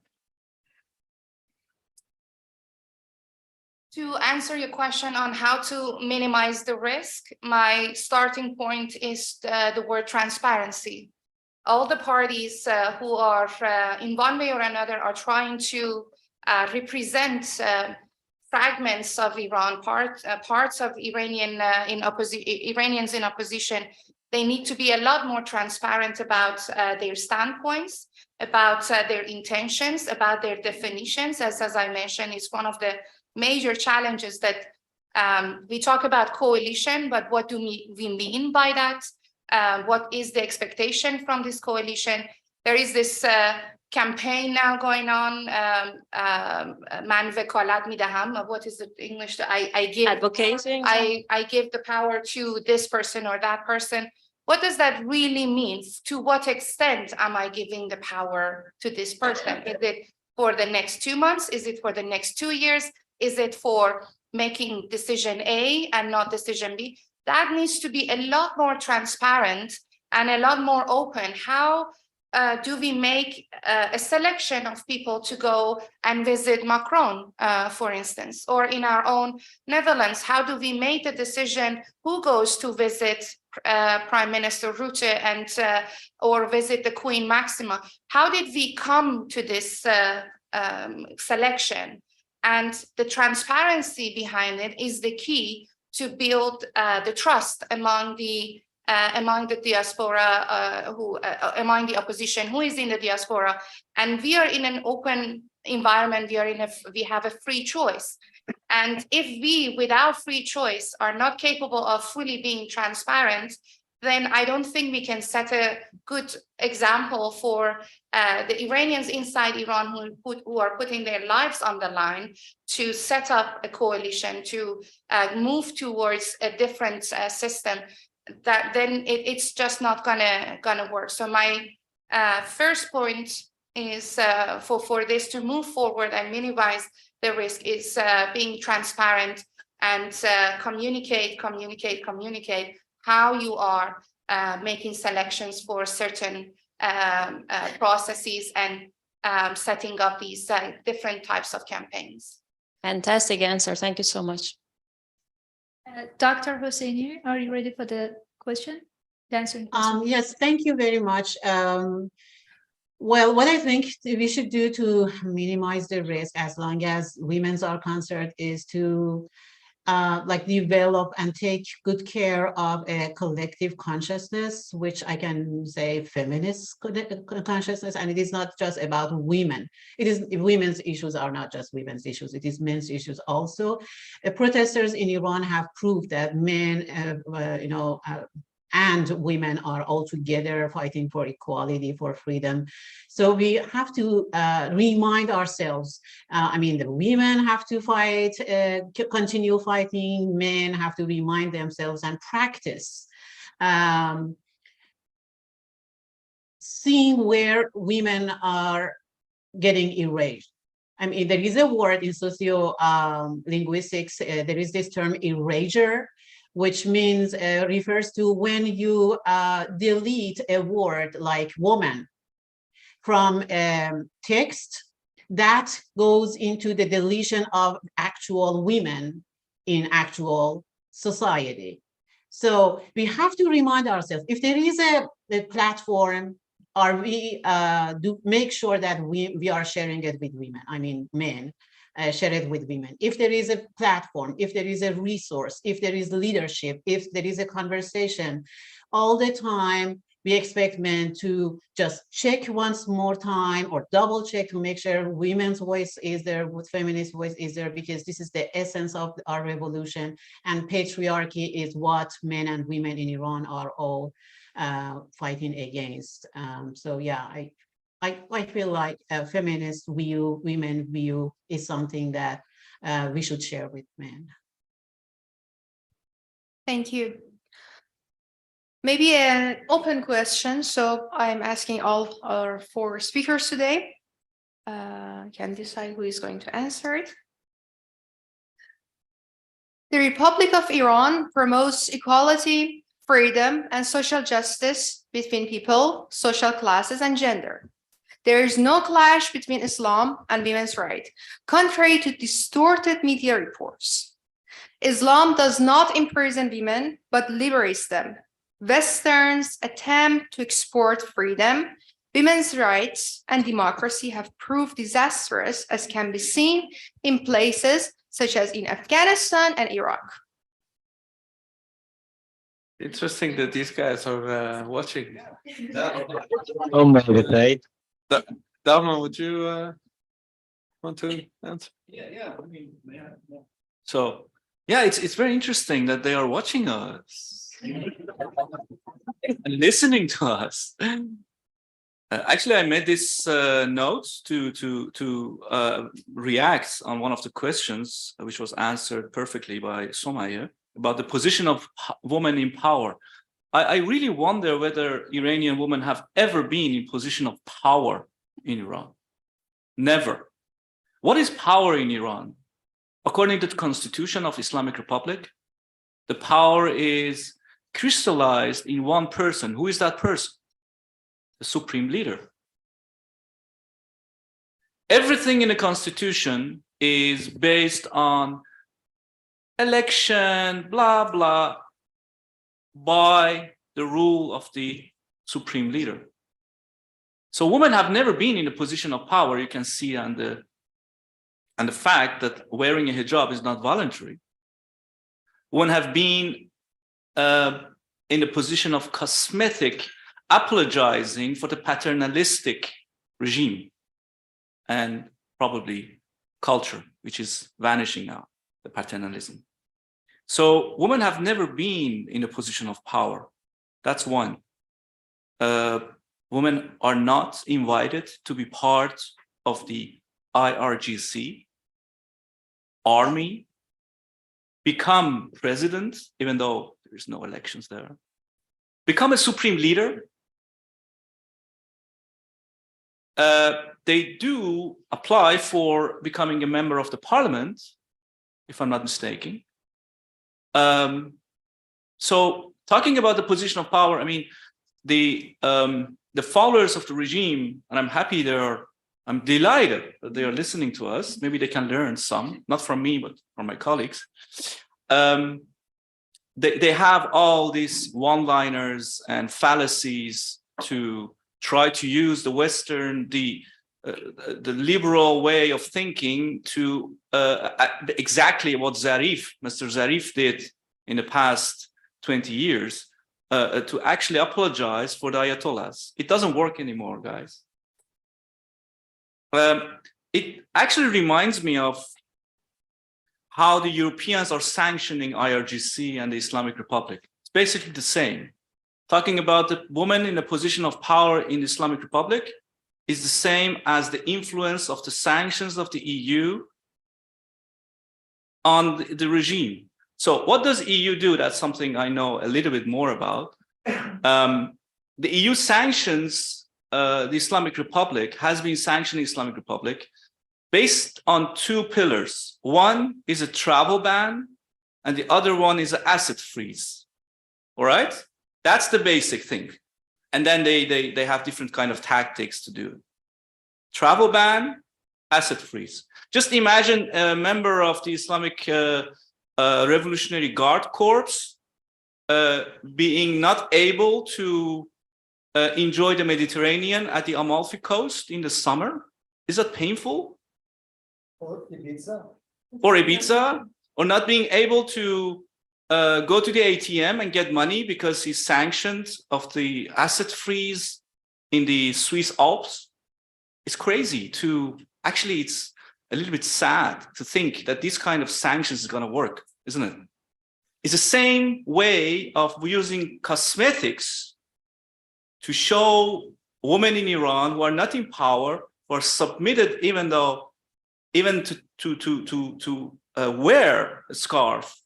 To answer your question on how to minimize the risk, my starting point is the word transparency. All the parties who are in one way or another are trying to represent fragments of Iran, parts of Iranians in opposition. They need to be a lot more transparent about their standpoints, about their intentions, about their definitions. As I mentioned, it's one of the major challenges that we talk about coalition, but what do we mean by that? What is the expectation from this coalition? There is this campaign now going on, Man vekalat midaham. What is the English? I give advocating. I give the power to this person or that person. What does that really mean? To what extent am I giving the power to this person? Is it for the next 2 months? Is it for the next 2 years? Is it for making decision A and not decision B? That needs to be a lot more transparent and a lot more open. How do we make a selection of people to go and visit Macron, for instance, or in our own Netherlands? How do we make the decision who goes to visit Prime Minister Rutte and or visit the Queen Maxima? How did we come to this selection? And the transparency behind it is the key to build the trust among the diaspora, among the opposition who is in the diaspora. And we are in an open environment. We have a free choice. And if we, without free choice, are not capable of fully being transparent, then I don't think we can set a good example for the Iranians inside Iran who are putting their lives on the line to set up a coalition, to move towards a different system. That then it's just not gonna work. So my first point is for this to move forward and minimize the risk is being transparent and communicate how you are making selections for certain processes and setting up these different types of campaigns. Fantastic answer. Thank you so much. Dr. Hosseini, are you ready for the question? The answering question? Yes, thank you very much. Well, what I think we should do to minimize the risk as long as women are concerned is to develop and take good care of a collective consciousness, which I can say feminist consciousness, and it is not just about women. It is women's issues are not just women's issues, it is men's issues also. Protesters in Iran have proved that men, and women are all together fighting for equality, for freedom. So we have to remind ourselves, the women have to fight, continue fighting, men have to remind themselves and practice seeing where women are getting erased. There is a word in socio-linguistics, there is this term erasure, which means refers to when you delete a word like woman from text that goes into the deletion of actual women in actual society. So we have to remind ourselves, if there is a platform, or we do make sure that we are sharing it with women, I mean men, share it with women. If there is a platform, if there is a resource, if there is leadership, if there is a conversation, all the time we expect men to just check once more time or double check to make sure women's voice is there, feminist voice is there, because this is the essence of our revolution, and patriarchy is what men and women in Iran are all fighting against. So yeah, I feel like a feminist view, women view is something that we should share with men. Thank you. Maybe an open question. So I'm asking all our 4 speakers today. Can decide who is going to answer it. The Republic of Iran promotes equality, freedom, and social justice between people, social classes, and gender. There is no clash between Islam and women's rights, contrary to distorted media reports. Islam does not imprison women, but liberates them. Westerns attempt to export freedom, women's rights, and democracy have proved disastrous, as can be seen in places such as in Afghanistan and Iraq. Interesting that these guys are watching. Dalman, would you want to answer? Yeah. I mean, so yeah, it's very interesting that they are watching us and listening to us. Actually, I made this note to react on one of the questions, which was answered perfectly by Somaya, about the position of women in power. I really wonder whether Iranian women have ever been in position of power in Iran. Never. What is power in Iran? According to the Constitution of Islamic Republic, the power is crystallized in one person. Who is that person? The supreme leader. Everything in the Constitution is based on election, blah, blah, by the rule of the supreme leader. So women have never been in a position of power. You can see on the fact that wearing a hijab is not voluntary. Women have been in the position of cosmetic apologizing for the paternalistic regime and probably culture, which is vanishing now, the paternalism. So women have never been in a position of power. That's one. Women are not invited to be part of the IRGC, army, become president, even though there is no elections there, become a supreme leader. They do apply for becoming a member of the parliament, if I'm not mistaken. So talking about the position of power, I mean, the followers of the regime, and I'm happy I'm delighted that they are listening to us. Maybe they can learn some, not from me, but from my colleagues. They have all these one-liners and fallacies to try to use the Western, the liberal way of thinking to exactly what Mr. Zarif did in the past 20 years, to actually apologize for the Ayatollahs. It doesn't work anymore, guys. It actually reminds me of how the Europeans are sanctioning IRGC and the Islamic Republic. It's basically the same. Talking about the woman in a position of power in the Islamic Republic is the same as the influence of the sanctions of the EU on the regime. So what does EU do? That's something I know a little bit more about. The EU sanctions the Islamic Republic, has been sanctioning the Islamic Republic based on 2 pillars. One is a travel ban, and the other one is an asset freeze. All right? That's the basic thing. And then they have different kind of tactics to do it. Travel ban asset freeze. Just imagine a member of the Islamic Revolutionary Guard Corps being not able to enjoy the Mediterranean at the Amalfi Coast in the summer. Is that painful? Or Ibiza, or not being able to go to the ATM and get money because he's sanctioned of the asset freeze in the Swiss Alps. It's crazy to, actually, it's a little bit sad to think that this kind of sanctions is going to work, isn't it? It's the same way of using cosmetics to show women in Iran who are not in power, who are submitted even to wear a scarf,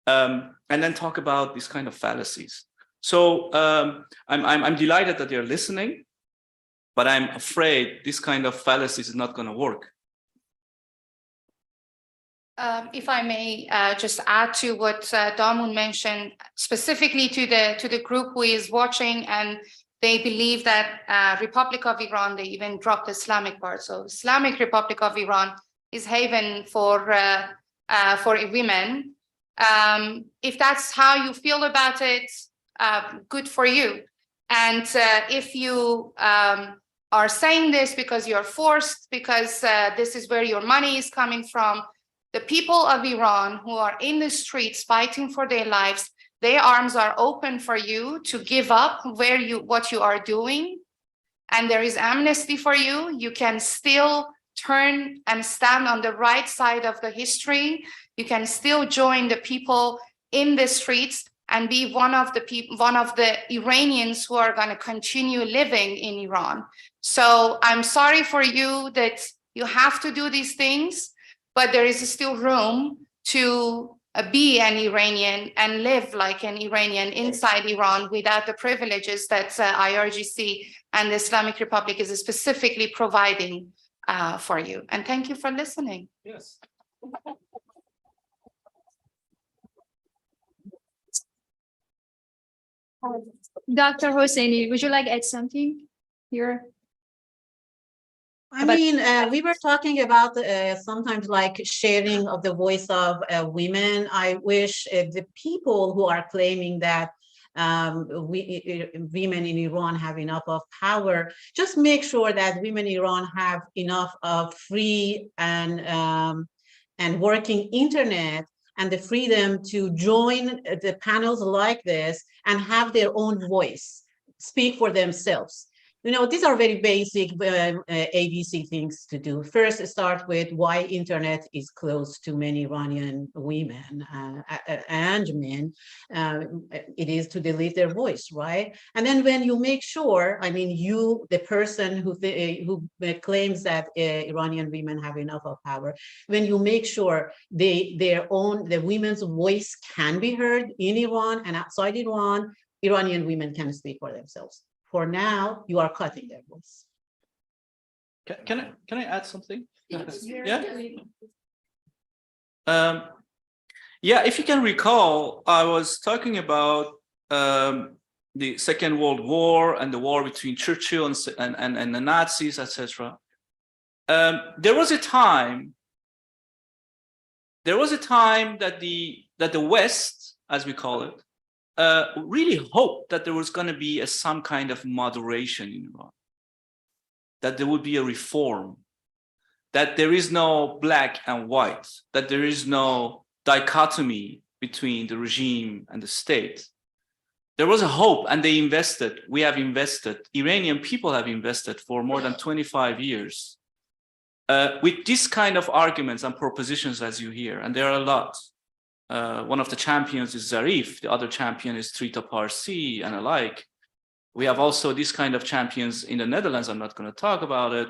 and then talk about these kind of fallacies. So I'm delighted that you're listening, but I'm afraid this kind of fallacies is not going to work. If I may just add to what Damun mentioned, specifically to the group who is watching, and they believe that Republic of Iran, they even dropped the Islamic part. So Islamic Republic of Iran is haven for women. If that's how you feel about it, good for you. And if you are saying this because you're forced, because this is where your money is coming from, the people of Iran who are in the streets fighting for their lives, their arms are open for you to give up what you are doing. And there is amnesty for you. You can still turn and stand on the right side of the history. You can still join the people in the streets and be one of the Iranians who are going to continue living in Iran. So I'm sorry for you that you have to do these things, but there is still room to be an Iranian and live like an Iranian inside Iran without the privileges that IRGC and the Islamic Republic is specifically providing for you. And thank you for listening. Yes. Dr. Hosseini, would you like to add something here? I mean, we were talking about sometimes like sharing of the voice of women. I wish the people who are claiming that women in Iran have enough of power, just make sure that women in Iran have enough of free and working internet and the freedom to join the panels like this and have their own voice, speak for themselves. You know, these are very basic ABC things to do. First, start with why internet is closed to many Iranian women and men. It is to delete their voice, right? And then when you make sure, I mean, you, the person who claims that Iranian women have enough of power, when you make sure the women's voice can be heard in Iran and outside Iran, Iranian women can speak for themselves. For now, you are cutting their voice. Can I add something? Yeah. If you can recall, I was talking about the Second World War and the war between Churchill and the Nazis, etc. There was a time that the West, as we call it, really hoped that there was going to be some kind of moderation in Iran, that there would be a reform, that there is no black and white, that there is no dichotomy between the regime and the state. There was a hope, and they invested. We have invested. Iranian people have invested for more than 25 years with this kind of arguments and propositions as you hear, and there are a lot. One of the champions is Zarif, the other champion is Trita Parsi and alike. We have also this kind of champions in the Netherlands. I'm not going to talk about it.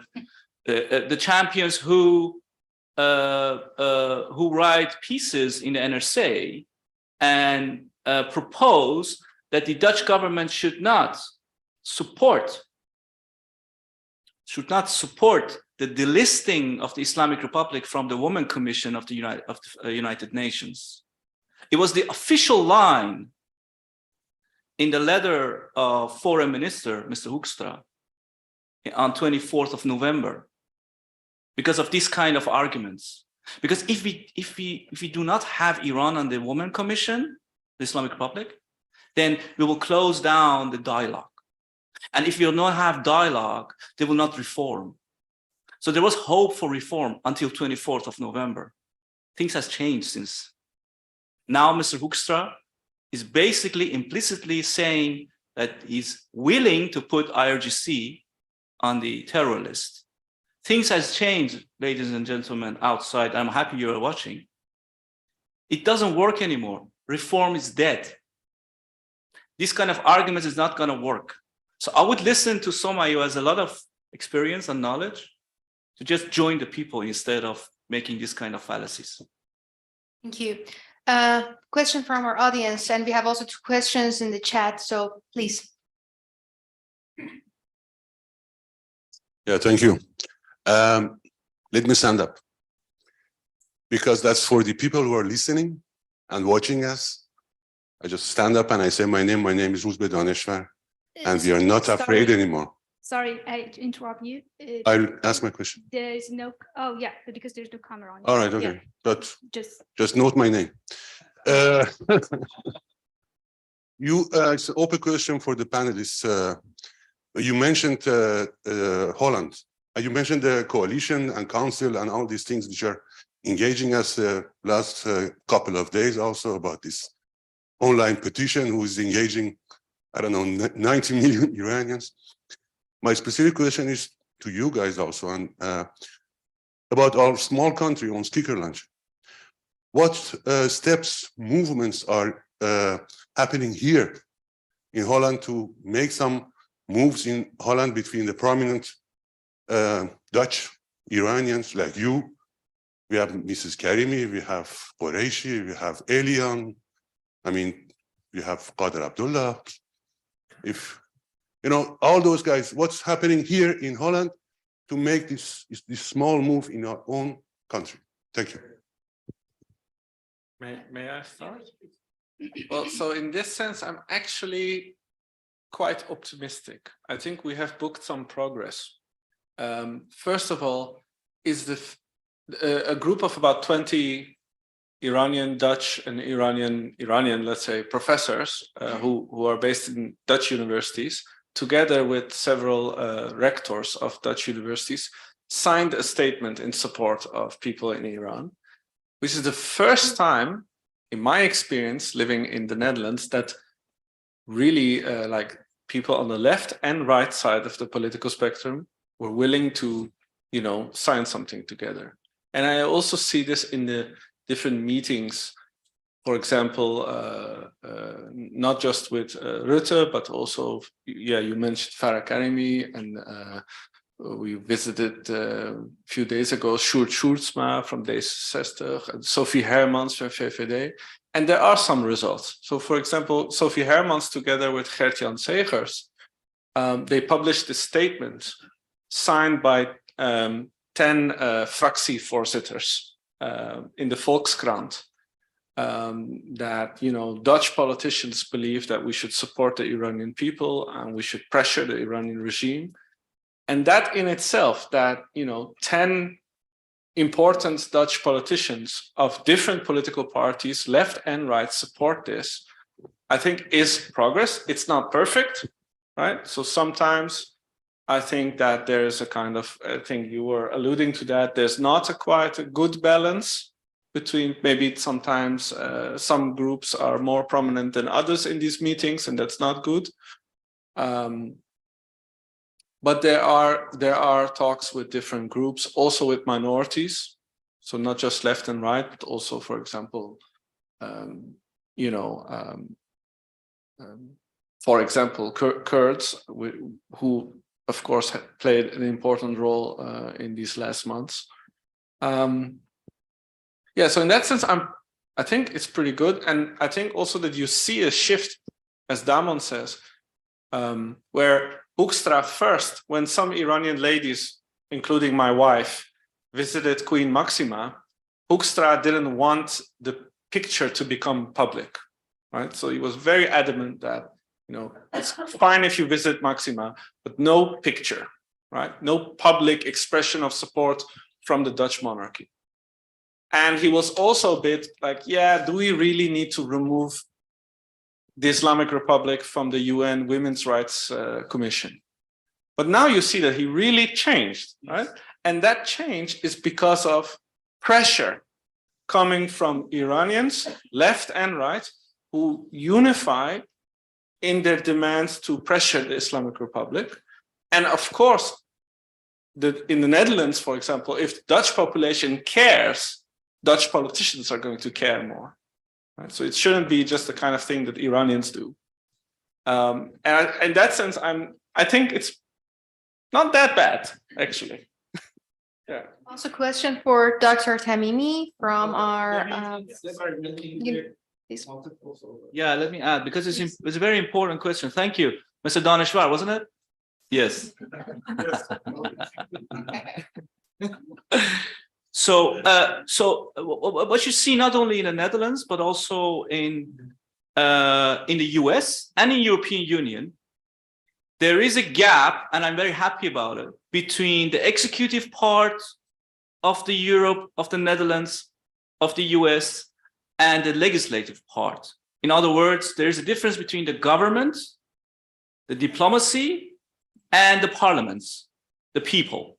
The champions who write pieces in the NRC and propose that the Dutch government should not support the delisting of the Islamic Republic from the Women Commission of the United Nations. It was the official line in the letter of Foreign Minister, Mr. Hoekstra, on 24th of November. because of this kind of arguments. Because if we do not have Iran on the Women Commission, the Islamic Republic, then we will close down the dialogue. And if we will not have dialogue, they will not reform. So there was hope for reform until 24th of November. Things has changed since. Now Mr. Hoekstra is basically implicitly saying that he's willing to put IRGC on the terror list. Things has changed, ladies and gentlemen, outside. I'm happy you're watching. It doesn't work anymore. Reform is dead. This kind of argument is not going to work. So I would listen to somebody who has a lot of experience and knowledge to just join the people instead of making this kind of fallacies. Thank you. Question from our audience, and we have also 2 questions in the chat, so please. Yeah, thank you. Let me stand up, because that's for the people who are listening and watching us. I just stand up and I say my name. My name is Rouzbeh Daneshvar, and we are not afraid anymore. Sorry, I interrupt you. I'll ask my question. There is no, oh yeah, because there's no camera on. All right, okay. Yeah. But Just note my name. It's an open question for the panelists. You mentioned Holland. You mentioned the coalition and council and all these things which are engaging us last couple of days also about this online petition who is engaging, I don't know, 90 million Iranians. My specific question is to you guys also, and about our small country on Speaker Lunch. What steps, movements are happening here in Holland to make some moves in Holland between the prominent Dutch Iranians like you? We have Mrs. Karimi, we have Qureshi, we have Elian. I mean, we have Qadir Abdullah. If you know all those guys, what's happening here in Holland to make this small move in our own country? Thank you. May I start? Well, so in this sense, I'm actually quite optimistic. I think we have booked some progress. First of all, is a group of about 20 Iranian, Dutch, and Iranian, let's say, professors who are based in Dutch universities, together with several rectors of Dutch universities, signed a statement in support of people in Iran, which is the first time, in my experience, living in the Netherlands, that really like people on the left and right side of the political spectrum were willing to, you know, sign something together. And I also see this in the different meetings, for example, not just with Rutte, but also, yeah, you mentioned Farah Karimi, and we visited a few days ago Sjoerd Sjoerdsma from D66 and Sophie Hermans from VVD. And there are some results. So, for example, Sophie Hermans, together with Gert-Jan Segers, they published a statement signed by 10 fractievoorzitters in the Volkskrant, that, you know, Dutch politicians believe that we should support the Iranian people and we should pressure the Iranian regime. And that in itself, that, you know, 10 important Dutch politicians of different political parties, left and right, support this, I think is progress. It's not perfect, right? So sometimes I think that there is a kind of, I think you were alluding to that, there's not quite a good balance between, maybe sometimes some groups are more prominent than others in these meetings, and that's not good. But there are talks with different groups, also with minorities. So not just left and right, but also, for example, you know, for example, Kurds, who of course played an important role in these last months. Yeah, so in that sense, I think it's pretty good. And I think also that you see a shift, as Damon says, where Hoekstra first, when some Iranian ladies, including my wife, visited Queen Maxima, Hoekstra didn't want the picture to become public, right? So he was very adamant that, you know, it's fine if you visit Maxima, but no picture, right? No public expression of support from the Dutch monarchy. And he was also a bit like, yeah, do we really need to remove the Islamic Republic from the UN Women's Rights Commission? But now you see that he really changed, right? And that change is because of pressure coming from Iranians, left and right, who unify in their demands to pressure the Islamic Republic. And of course, in the Netherlands, for example, if the Dutch population cares, Dutch politicians are going to care more. Right? So it shouldn't be just the kind of thing that Iranians do. And in that sense, I think it's not that bad, actually. Yeah. Also, question for Dr. Tamimi from our. Yeah, let me add, because it's a very important question. Thank you, Mr. Daneshvar, wasn't it? Yes. So what you see not only in the Netherlands, but also in the US and in European Union, there is a gap, and I'm very happy about it, between the executive part of the Europe, of the Netherlands, of the US, and the legislative part. In other words, there is a difference between the government, the diplomacy, and the parliaments, the people.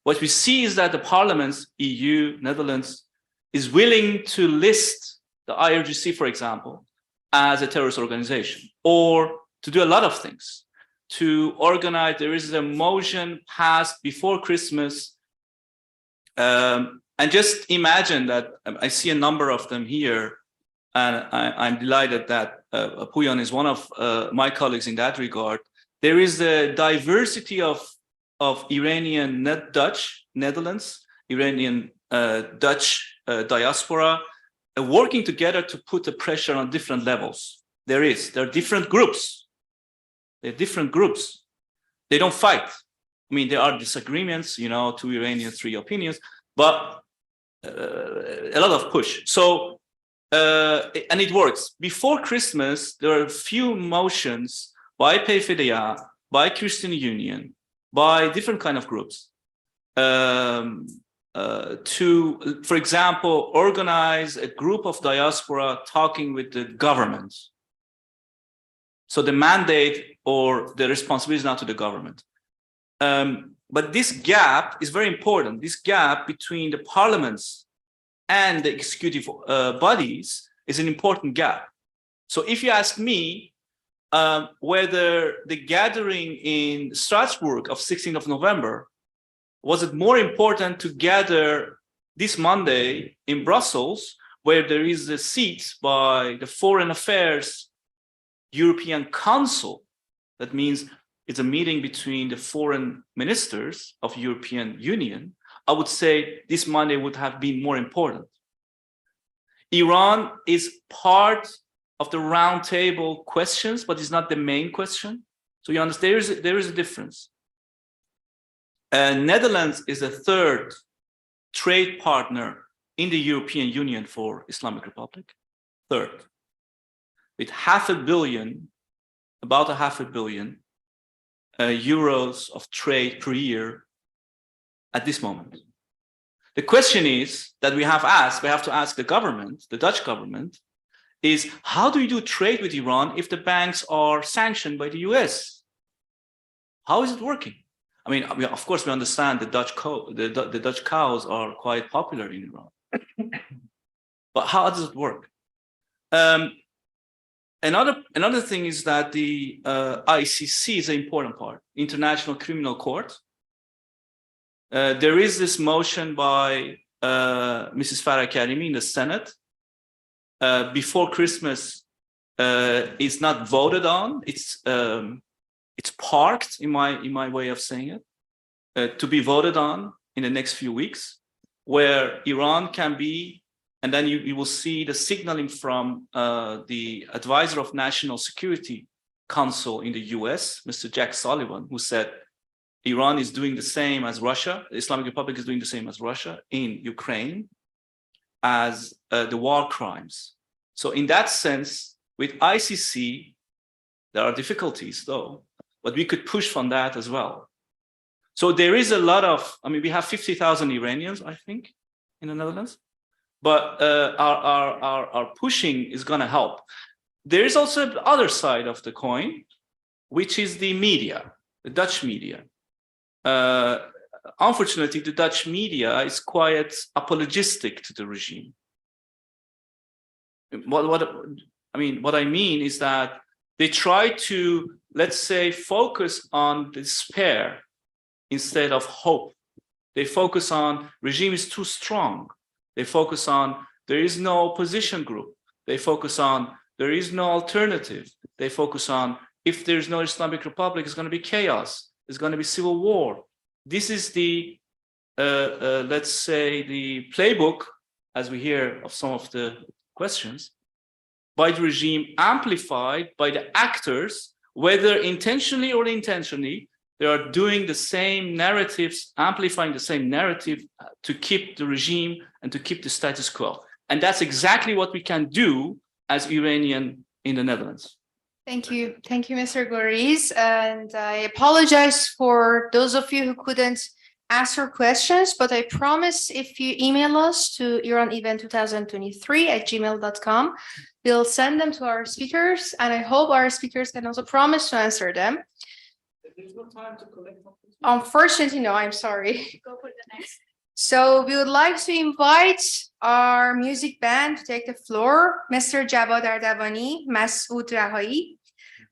What we see is that the parliaments, EU, Netherlands, is willing to list the IRGC, for example, as a terrorist organization, or to do a lot of things, to organize. There is a motion passed before Christmas. And just imagine that I see a number of them here, and I'm delighted that Puyan is one of my colleagues in that regard. There is a diversity of Iranian Dutch, Netherlands, Iranian Dutch diaspora working together to put the pressure on different levels. There are different groups. They're different groups. They don't fight. I mean, there are disagreements, you know, two Iranians, three opinions, but a lot of push. So, and it works. Before Christmas, there are a few motions by PFDA, by Christian Union, by different kind of groups to, for example, organize a group of diaspora talking with the government. So the mandate or the responsibility is not to the government. But this gap is very important. This gap between the parliaments and the executive bodies is an important gap. So if you ask me whether the gathering in Strasbourg of 16th of November, was it more important to gather this Monday in Brussels, where there is a seat by the Foreign Affairs European Council? That means it's a meeting between the foreign ministers of European Union. I would say this Monday would have been more important. Iran is part of the roundtable questions, but it's not the main question. So you understand there is a difference. Netherlands is a third trade partner in the European Union for Islamic Republic, third, with about $500 million euros of trade per year at this moment. The question is that we have to ask the government, the Dutch government, is how do you do trade with Iran if the banks are sanctioned by the US? How is it working? I mean, of course, we understand the Dutch cows are quite popular in Iran. But how does it work? Another thing is that the ICC is an important part, International Criminal Court. There is this motion by Mrs. Farah Karimi in the Senate. Before Christmas, it's not voted on. It's parked, in my way of saying it, to be voted on in the next few weeks, where Iran can be, and then you will see the signaling from the advisor of National Security Council in the US, Mr. Jack Sullivan, who said Iran is doing the same as Russia, the Islamic Republic is doing the same as Russia in Ukraine as the war crimes. So in that sense, with ICC, there are difficulties though, but we could push from that as well. So there is a lot of, I mean, we have 50,000 Iranians, I think, in the Netherlands, but our pushing is going to help. There is also the other side of the coin, which is the media, the Dutch media. Unfortunately, the Dutch media is quite apologistic to the regime. What I mean is that they try to, let's say, focus on despair instead of hope. They focus on regime is too strong. They focus on there is no opposition group. They focus on there is no alternative. They focus on if there's no Islamic Republic, it's going to be chaos. It's going to be civil war. This is the, let's say, the playbook, as we hear of some of the questions, by the regime, amplified by the actors, whether intentionally or unintentionally, they are doing the same narratives, amplifying the same narrative to keep the regime and to keep the status quo. And that's exactly what we can do as Iranian in the Netherlands. Thank you. Thank you, Mr. Goriz. And I apologize for those of you who couldn't answer questions, but I promise if you email us to iranevent2023@gmail.com, we'll send them to our speakers, and I hope our speakers can also promise to answer them. There's no time to collect. Unfortunately, no, I'm sorry. Go for the next. So we would like to invite our music band to take the floor. Mr. Javad Ardavani, Masoud Rahai,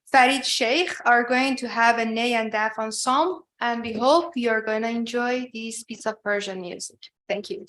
Farid Sheikh are going to have a Ney and Daf ensemble, and we hope you are going to enjoy this piece of Persian music. Thank you.